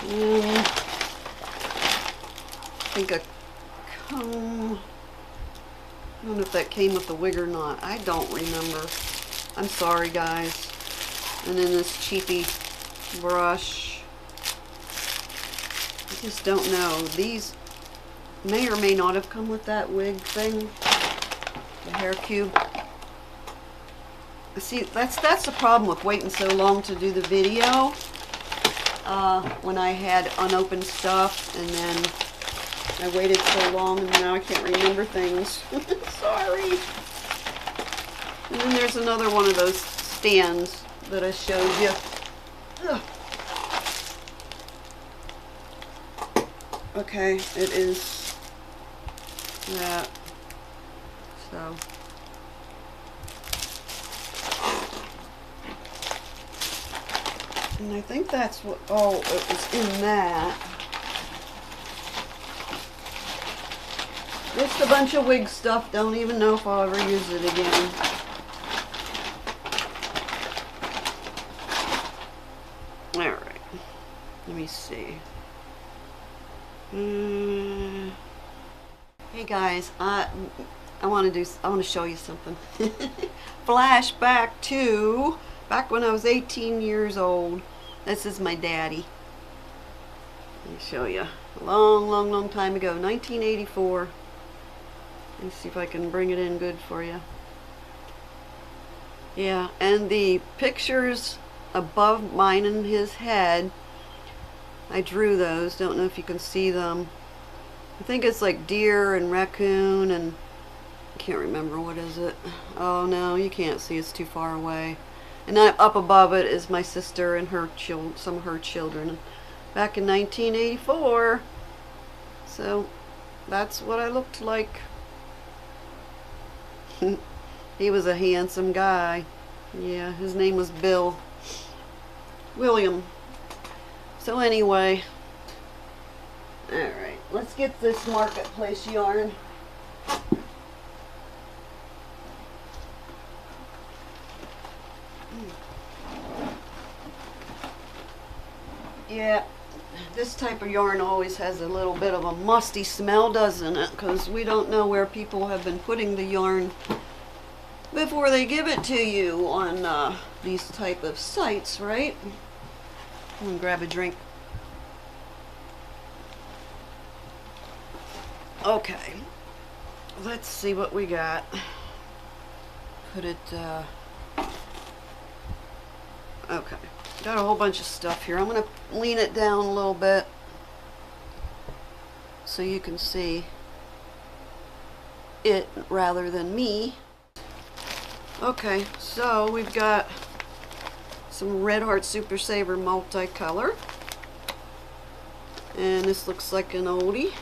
I think a comb. I don't know if that came with the wig or not. I don't remember. I'm sorry, guys. And then this cheapy brush. I just don't know. These may or may not have come with that wig thing. The hair cube. See, that's the problem with waiting so long to do the video. When I had unopened stuff, and then I waited so long, and now I can't remember things. Sorry. And then there's another one of those stands that I showed you. Ugh. Okay, it is that. So. And I think that's what, oh, it was in that. Just a bunch of wig stuff. Don't even know if I'll ever use it again. Alright. Let me see. Hey guys, I want to show you something. Flashback to back when I was 18 years old. This is my daddy. Let me show you. A long time ago, 1984. Let me see if I can bring it in good for you. Yeah, and the pictures above mine and his head, I drew those. Don't know if you can see them. I think it's like deer and raccoon and I can't remember, what is it? Oh no, you can't see, it's too far away. And then up above it is my sister and her some of her children. Back in 1984. So that's what I looked like. He was a handsome guy. Yeah, his name was Bill. William. So anyway. Alright, let's get this marketplace yarn. Yeah, this type of yarn always has a little bit of a musty smell, doesn't it? Because we don't know where people have been putting the yarn before they give it to you on these type of sites, right? I'm gonna grab a drink. Okay, let's see what we got. Put it, okay. Got a whole bunch of stuff here. I'm going to lean it down a little bit so you can see it rather than me. Okay, so we've got some Red Heart Super Saver multicolor. And this looks like an oldie.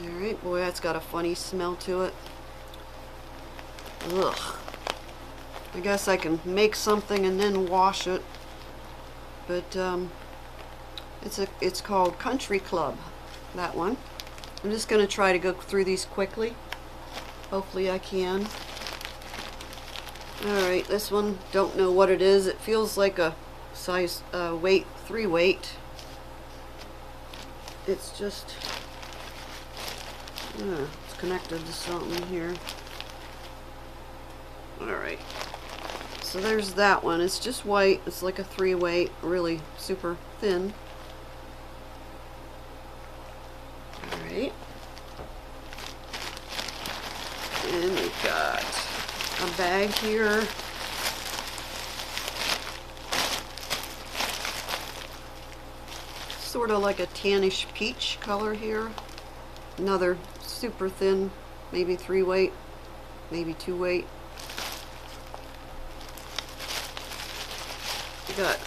Alright, boy, that's got a funny smell to it. Ugh. I guess I can make something and then wash it, but it's called Country Club, that one. I'm just going to try to go through these quickly. Hopefully I can. Alright, this one, don't know what it is. It feels like a size weight 3 weight. It's just it's connected to something here. Alright. So there's that one. It's just white. It's like a 3 weight, really super thin. Alright. And we've got a bag here. Sort of like a tannish peach color here. Another super thin, maybe 3 weight, maybe 2 weight. Got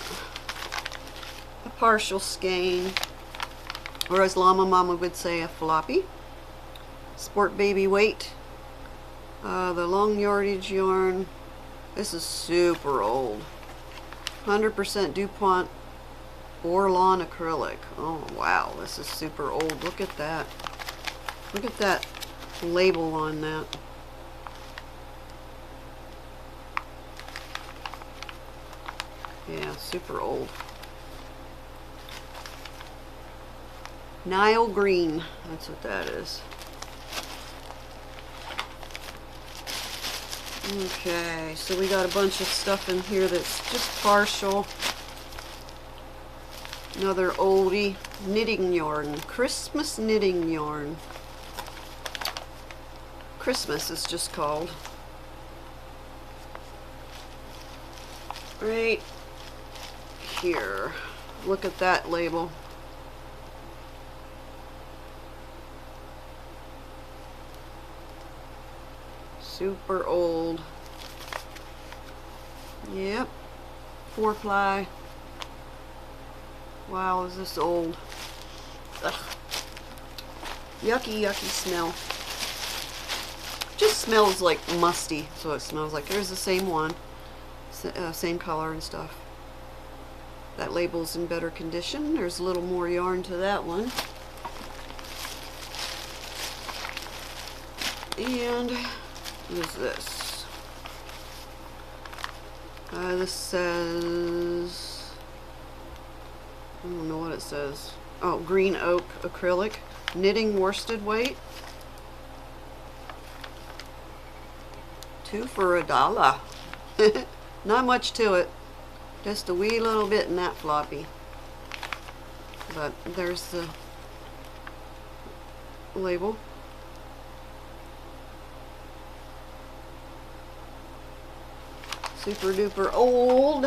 a partial skein, or as Llama Mama would say, a floppy. Sport Baby weight. The long yardage yarn. This is super old. 100% DuPont Orlon acrylic. Oh wow, this is super old. Look at that. Look at that label on that. Yeah, super old. Nile green, that's what that is. Okay, so we got a bunch of stuff in here that's just partial. Another oldie knitting yarn, Christmas knitting yarn. Christmas is just called. Right here. Look at that label. Super old. Yep. 4-ply. Wow, is this old? Ugh. Yucky, yucky smell. Just smells like musty, so it smells like. There's the same one. Same color and stuff. That label's in better condition. There's a little more yarn to that one. And what is this? This says, I don't know what it says. Oh, green oak acrylic, knitting worsted weight. 2 for $1. Not much to it. Just a wee little bit in that floppy. But there's the label. Super duper old.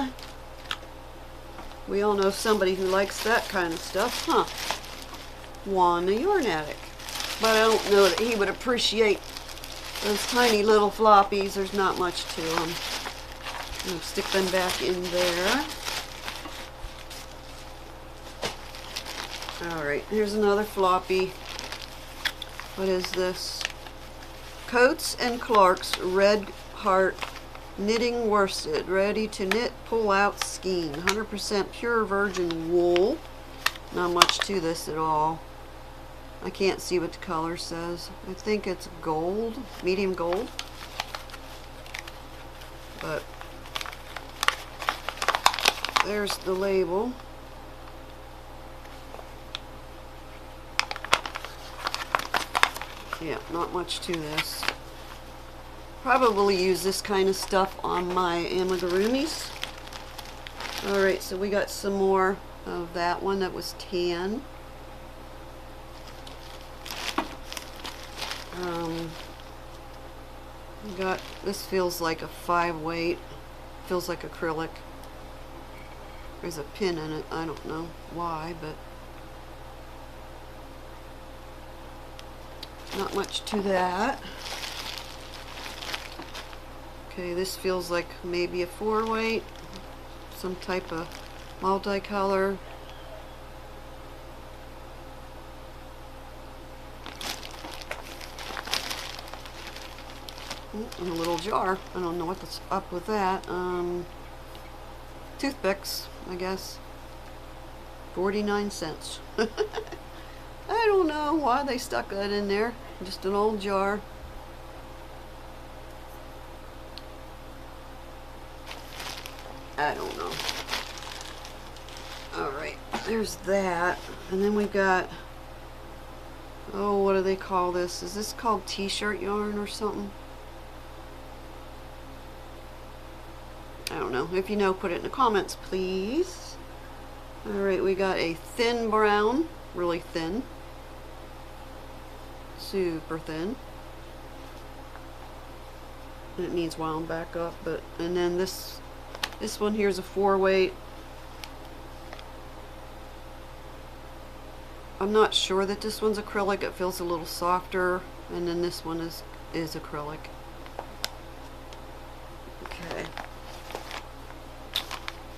We all know somebody who likes that kind of stuff, huh? Juan the Yarn Addict. But I don't know that he would appreciate those tiny little floppies. There's not much to them. I'm going to stick them back in there. Alright, here's another floppy. What is this? Coates and Clark's Red Heart Knitting Worsted, ready to knit, pull out skein. 100% pure virgin wool. Not much to this at all. I can't see what the color says. I think it's gold, medium gold. But there's the label. Yeah, not much to this. Probably use this kind of stuff on my amigurumis. Alright, so we got some more of that one that was tan. We got, this feels like a 5-weight. Feels like acrylic. There's a pin in it. I don't know why, but not much to that. Okay, this feels like maybe a 4-weight, some type of multicolor. In a little jar. I don't know what's up with that. Toothpicks, I guess. 49 cents. I don't know why they stuck that in there. Just an old jar. I don't know. Alright, there's that. And then we've got, oh, what do they call this? Is this called t-shirt yarn or something? I don't know. If you know, put it in the comments, please. Alright, we got a thin brown, really thin. Super thin. And it needs wound back up, but, and then this one here is a 4-weight. I'm not sure that this one's acrylic. It feels a little softer, and then this one is acrylic. Okay.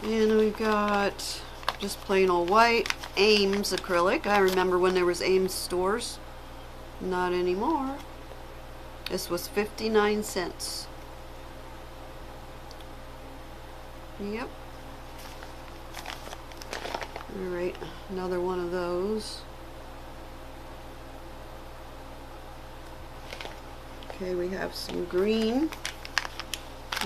And we've got just plain old white Ames acrylic. I remember when there was Ames stores. Not anymore. This was 59 cents. Yep. Alright, another one of those. Okay, we have some green.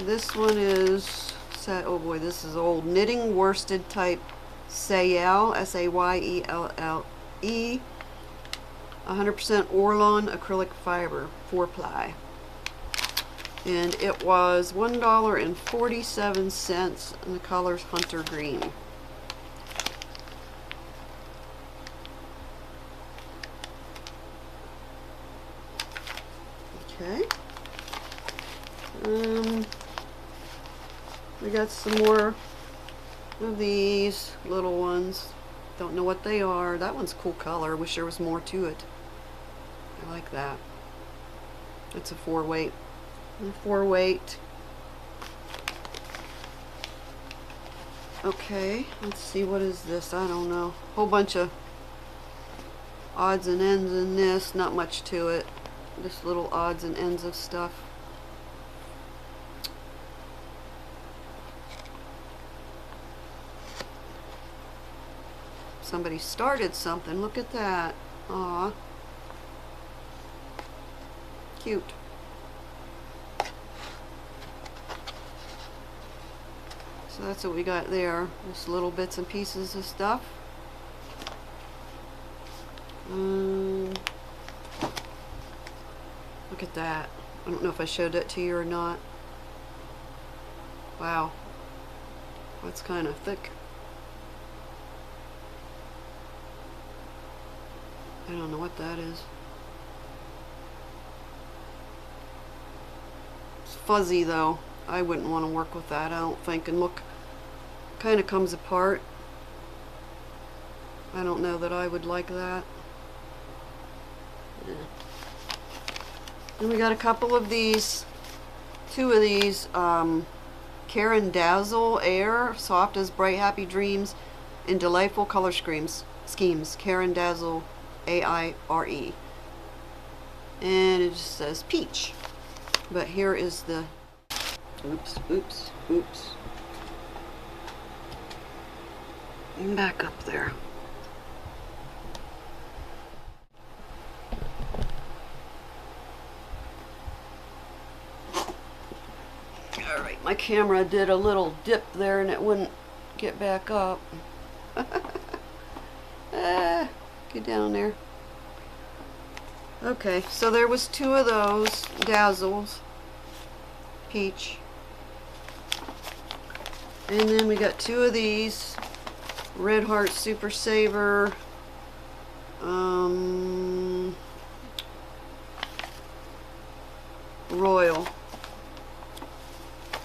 This one is, oh boy, this is old. Knitting worsted type Sayelle, S-A-Y-E-L-L-E. 100% Orlon acrylic fiber, 4-ply. and it was $1.47, and the color's Hunter Green. Okay. We got some more of these little ones. Don't know what they are. That one's a cool color. Wish there was more to it. I like that. It's a 4-weight. A 4-weight. Okay, let's see, what is this? I don't know. Whole bunch of odds and ends in this. Not much to it. Just little odds and ends of stuff. Somebody started something. Look at that. Aw. Cute. So that's what we got there. Just little bits and pieces of stuff. Look at that. I don't know if I showed that to you or not. Wow. That's kind of thick. I don't know what that is. It's fuzzy though. I wouldn't want to work with that, I don't think. And look, kind of comes apart. I don't know that I would like that. Yeah. And we got a couple of these, 2 of these, Karen Dazzle Air, soft as bright happy dreams in delightful color schemes. Karen Dazzle A-I-R-E. And it just says peach. But here is the, oops. Back up there. Alright, my camera did a little dip there and it wouldn't get back up. Get down there. Okay, so there was 2 of those Dazzles. Peach. And then we got 2 of these Red Heart Super Saver. Royal.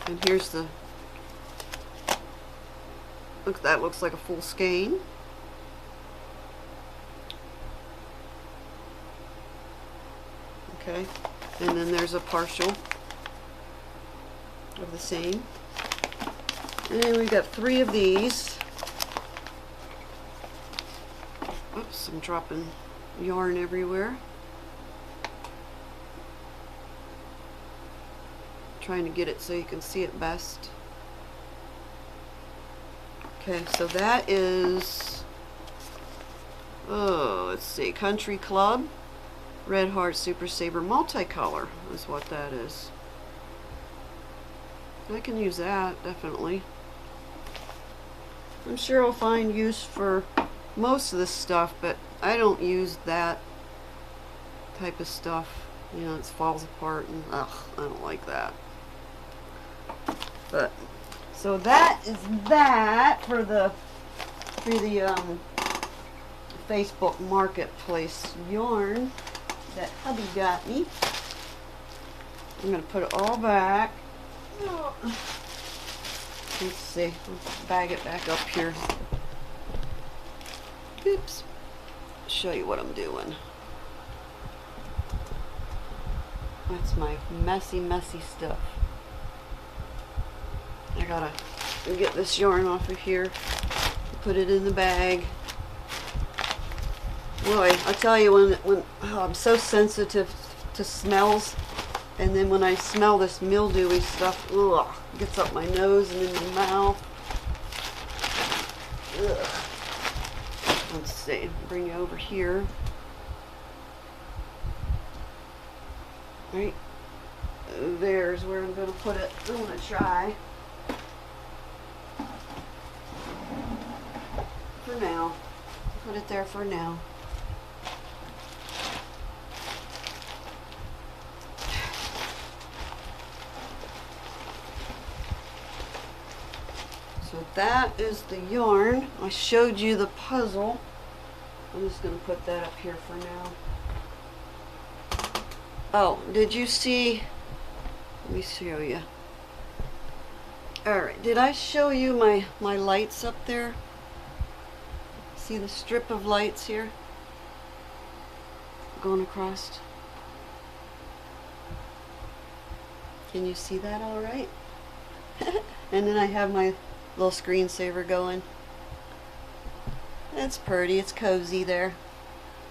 And here's the, look, that looks like a full skein. Okay, and then there's a partial of the same. And then we got 3 of these. Oops, I'm dropping yarn everywhere. Trying to get it so you can see it best. Okay, so that is, oh, let's see, Country Club Red Heart Super Saver Multicolor is what that is. I can use that, definitely. I'm sure I'll find use for most of this stuff, but I don't use that type of stuff. You know, it falls apart and ugh, I don't like that. But so that is that for the Facebook Marketplace yarn that hubby got me. I'm gonna put it all back. Oh. Let's see. Let's bag it back up here. Oops. Show you what I'm doing. That's my messy stuff. I gotta get this yarn off of here, put it in the bag. Boy, I tell you, when oh, I'm so sensitive to smells, and then when I smell this mildewy stuff, ugh, it gets up my nose and in my mouth. Ugh. Let's see, bring you over here. Right there's where I'm going to put it. I'm going to try. For now. Put it there for now. that is the yarn. I showed you the puzzle. I'm just going to put that up here for now. Oh, did you see? Let me show you. Alright, did I show you my lights up there? See the strip of lights here? Going across. Can you see that all right? And then I have my little screensaver going. It's pretty, it's cozy there.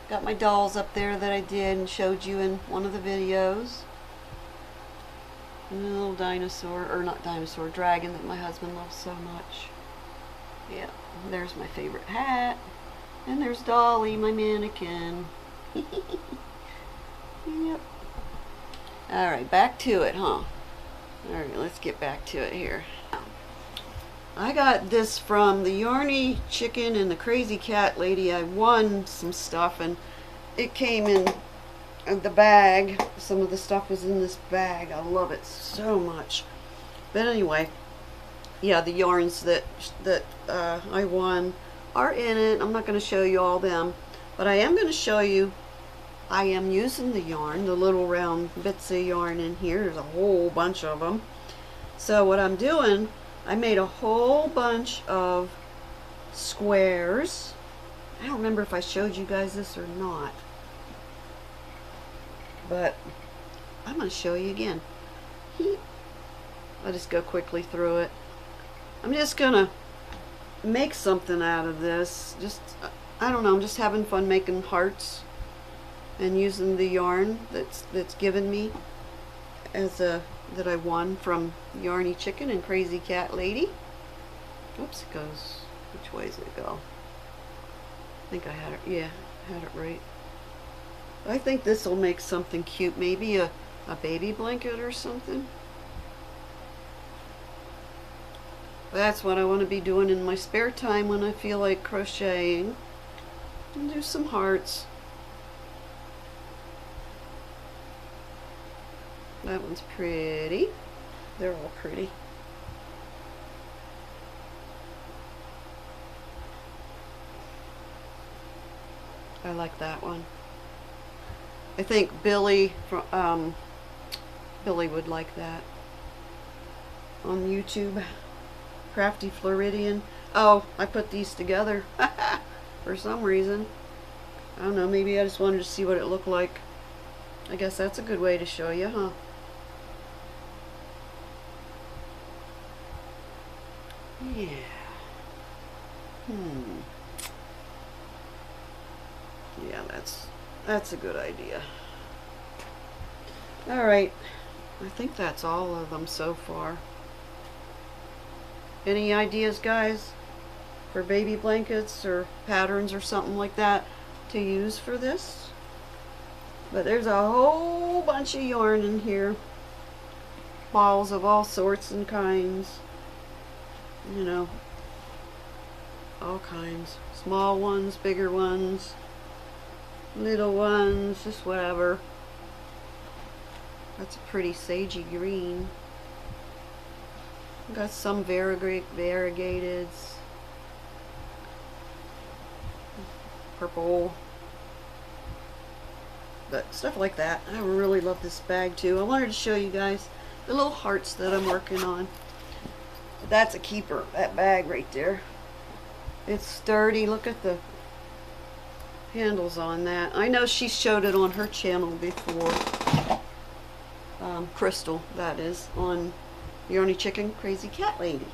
Got my dolls up there that I did and showed you in one of the videos. And a little dinosaur, or not dinosaur, dragon that my husband loves so much. Yeah, there's my favorite hat. And there's Dolly, my mannequin. Yep. Alright, back to it, huh? Alright, let's get back to it here. I got this from the Yarny Chicken and the Crazy Cat Lady. I won some stuff and it came in the bag. Some of the stuff was in this bag. I love it so much. But anyway, yeah, the yarns that I won are in it. I'm not going to show you all them, but I am going to show you. I am using the yarn, the little round bits of yarn in here. There's a whole bunch of them. So what I'm doing, I made a whole bunch of squares. I don't remember if I showed you guys this or not, but I'm going to show you again. I'll just go quickly through it. I'm just going to make something out of this. Just, I don't know, I'm just having fun making hearts and using the yarn that's given me as a that I won from Yarny Chicken and Crazy Cat Lady. Oops, it goes, which way does it go? I think I had it, yeah, had it right. I think this will make something cute, maybe a baby blanket or something. That's what I want to be doing in my spare time when I feel like crocheting. And do some hearts. That one's pretty. They're all pretty. I like that one. I think Billy would like that on YouTube. Crafty Floridian. Oh, I put these together for some reason. I don't know, maybe I just wanted to see what it looked like. I guess that's a good way to show you, huh? Yeah. Yeah, that's a good idea. Alright. I think that's all of them so far. Any ideas, guys, for baby blankets or patterns or something like that to use for this? But there's a whole bunch of yarn in here. Balls of all sorts and kinds. You know, all kinds. Small ones, bigger ones, little ones, just whatever. That's a pretty sagey green. Got some variegateds. Purple. But stuff like that. I really love this bag too. I wanted to show you guys the little hearts that I'm working on. That's a keeper, that bag right there. It's sturdy. Look at the handles on that. I know she showed it on her channel before. Crystal, that is, on Yarny Chicken, Crazy Cat Lady.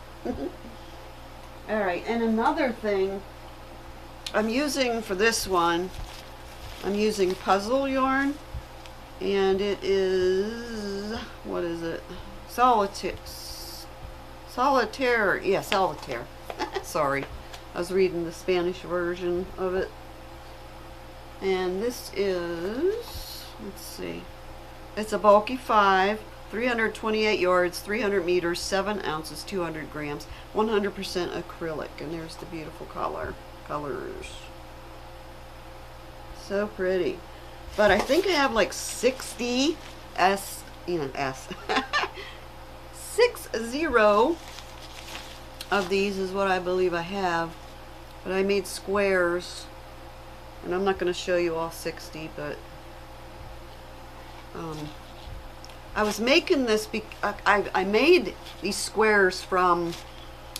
Alright, and another thing I'm using for this one, I'm using puzzle yarn, and it is, what is it? Solitaire. Yeah, solitaire. Sorry, I was reading the Spanish version of it. And this is, let's see, it's a bulky 5, 328 yards, 300 meters, 7 ounces, 200 grams, 100% acrylic. And there's the beautiful colors. So pretty. But I think I have like 60 60 of these is what I believe I have, but I made squares, and I'm not going to show you all 60, but I was making this I made these squares from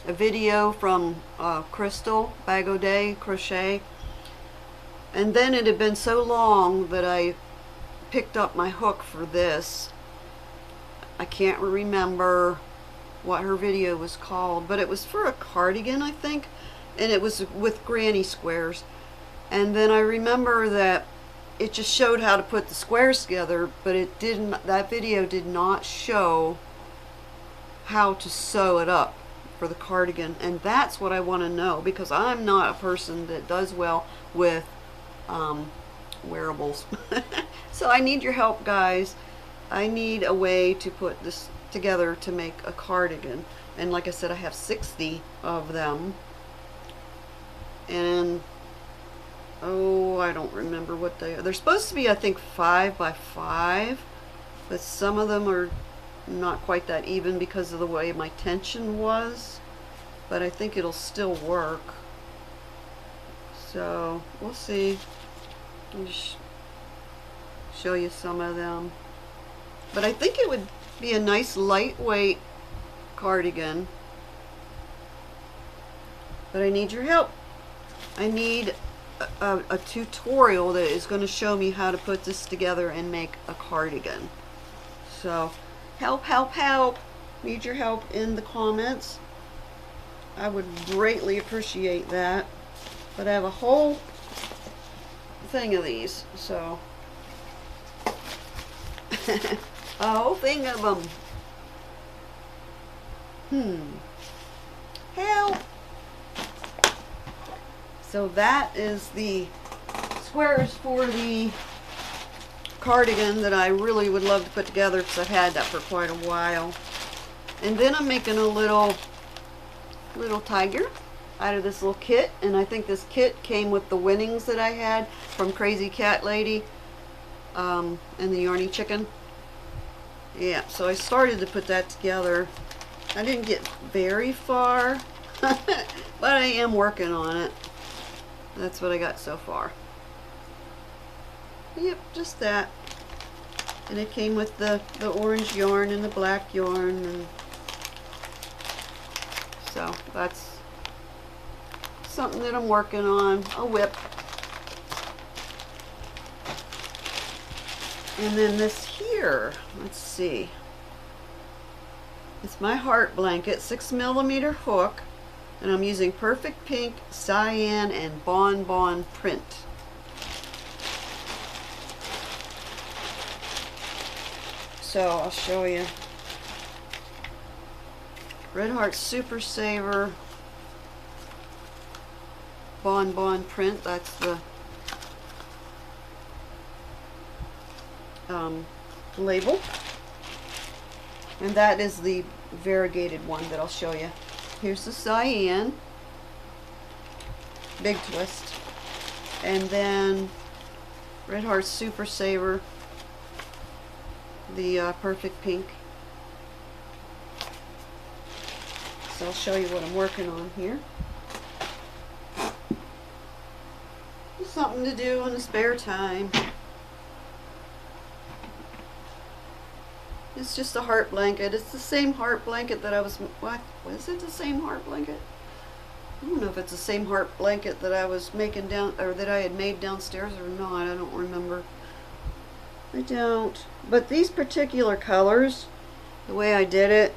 a video from Crystal Bagaudet Crochet, and then it had been so long that I picked up my hook for this. I can't remember what her video was called, but it was for a cardigan, I think, and it was with granny squares. And then I remember that it just showed how to put the squares together, but it didn't, that video did not show how to sew it up for the cardigan, and that's what I want to know, because I'm not a person that does well with wearables. So I need your help, guys. I need a way to put this together to make a cardigan, and like I said, I have 60 of them, and oh, I don't remember what they are. They're supposed to be, I think, 5 by 5, but some of them are not quite that even because of the way my tension was, but I think it'll still work. So we'll see. I'll just show you some of them, but I think it would be a nice lightweight cardigan, but I need your help. I need a tutorial that is going to show me how to put this together and make a cardigan. So help, help, help. Need your help in the comments. I would greatly appreciate that. But I have a whole thing of these, so a whole thing of them. Help! So that is the squares for the cardigan that I really would love to put together, because I've had that for quite a while. And then I'm making a little tiger out of this little kit, and I think this kit came with the winnings that I had from Crazy Cat Lady and the Yarny Chicken. Yeah, so I started to put that together. I didn't get very far, but I am working on it. That's what I got so far. Yep, just that. And it came with the orange yarn and the black yarn, and so that's something that I'm working on. A whip. And then this here, let's see. It's my heart blanket, 6mm hook, and I'm using Perfect Pink, Cyan, and Bon Bon print. So I'll show you. Red Heart Super Saver, Bon Bon print, that's the label. And that is the variegated one that I'll show you. Here's the Cyan, big twist, and then Red Heart Super Saver, the Perfect Pink. So I'll show you what I'm working on here. Just something to do in the spare time. It's just a heart blanket. It's the same heart blanket that I was, what? Was it the same heart blanket? I don't know if it's the same heart blanket that I was making down, or that I had made downstairs or not. I don't remember. I don't. But these particular colors, the way I did it,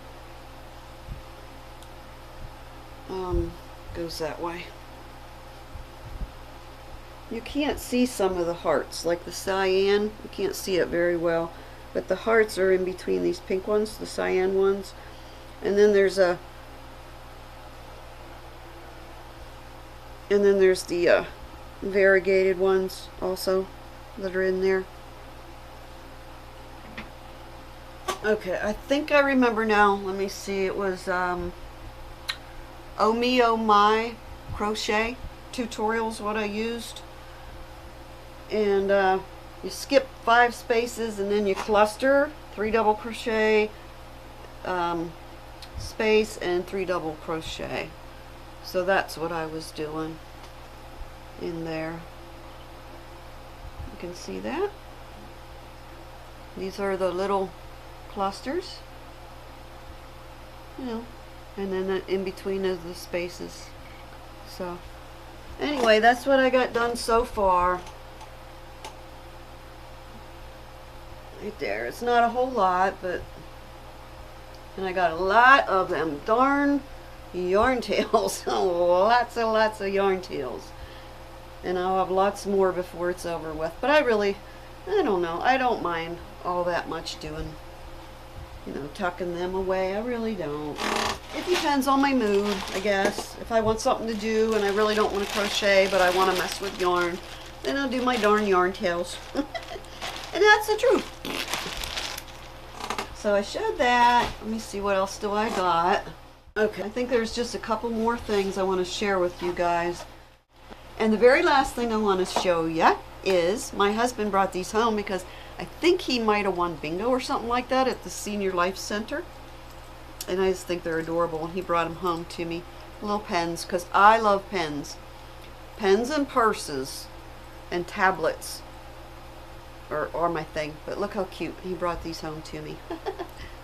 goes that way. You can't see some of the hearts, like the Cyan. You can't see it very well. But the hearts are in between these pink ones, the Cyan ones. And then there's the variegated ones also that are in there. Okay, I think I remember now. Let me see. It was Ohmeohmy Crochet tutorials what I used. And you skip 5 spaces and then you cluster 3 double crochet, space and 3 double crochet. So that's what I was doing in there. You can see that. These are the little clusters, you know, and then in between is the spaces. So anyway, that's what I got done so far. Right there. It's not a whole lot, but, and I got a lot of them darn yarn tails. Lots and lots of yarn tails. And I'll have lots more before it's over with. But I don't know. I don't mind all that much doing, you know, tucking them away. I really don't. It depends on my mood, I guess. If I want something to do and I really don't want to crochet, but I want to mess with yarn, then I'll do my darn yarn tails. And that's the truth. So I showed that. Let me see, what else do I got? Okay, I think there's just a couple more things I want to share with you guys. And the very last thing I want to show you is my husband brought these home because I think he might have won bingo or something like that at the Senior Life Center. And I just think they're adorable. And he brought them home to me. Little pens, because I love pens. Pens and purses and tablets are my thing. But look how cute. He brought these home to me.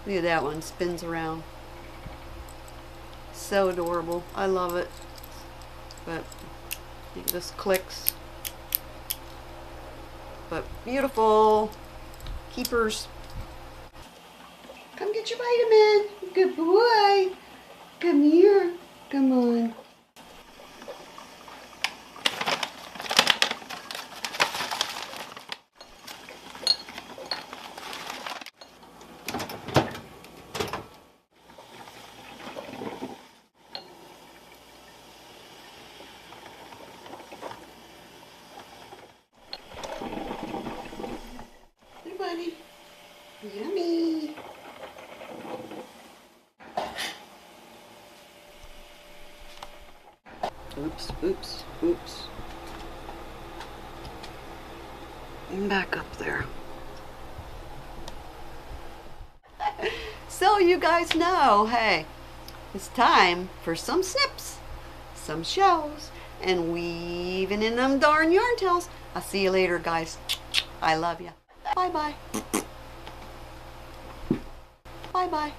Look at that one. Spins around. So adorable. I love it. But it just clicks. But beautiful. Keepers. Come get your vitamin. Good boy. Come here. Come on. Hey, buddy. Yummy. Oops, oops, oops. And back up there. So you guys know, hey, it's time for some snips, some shells, and weaving in them darn yarn tails. I'll see you later, guys. I love you. Bye-bye. Bye-bye.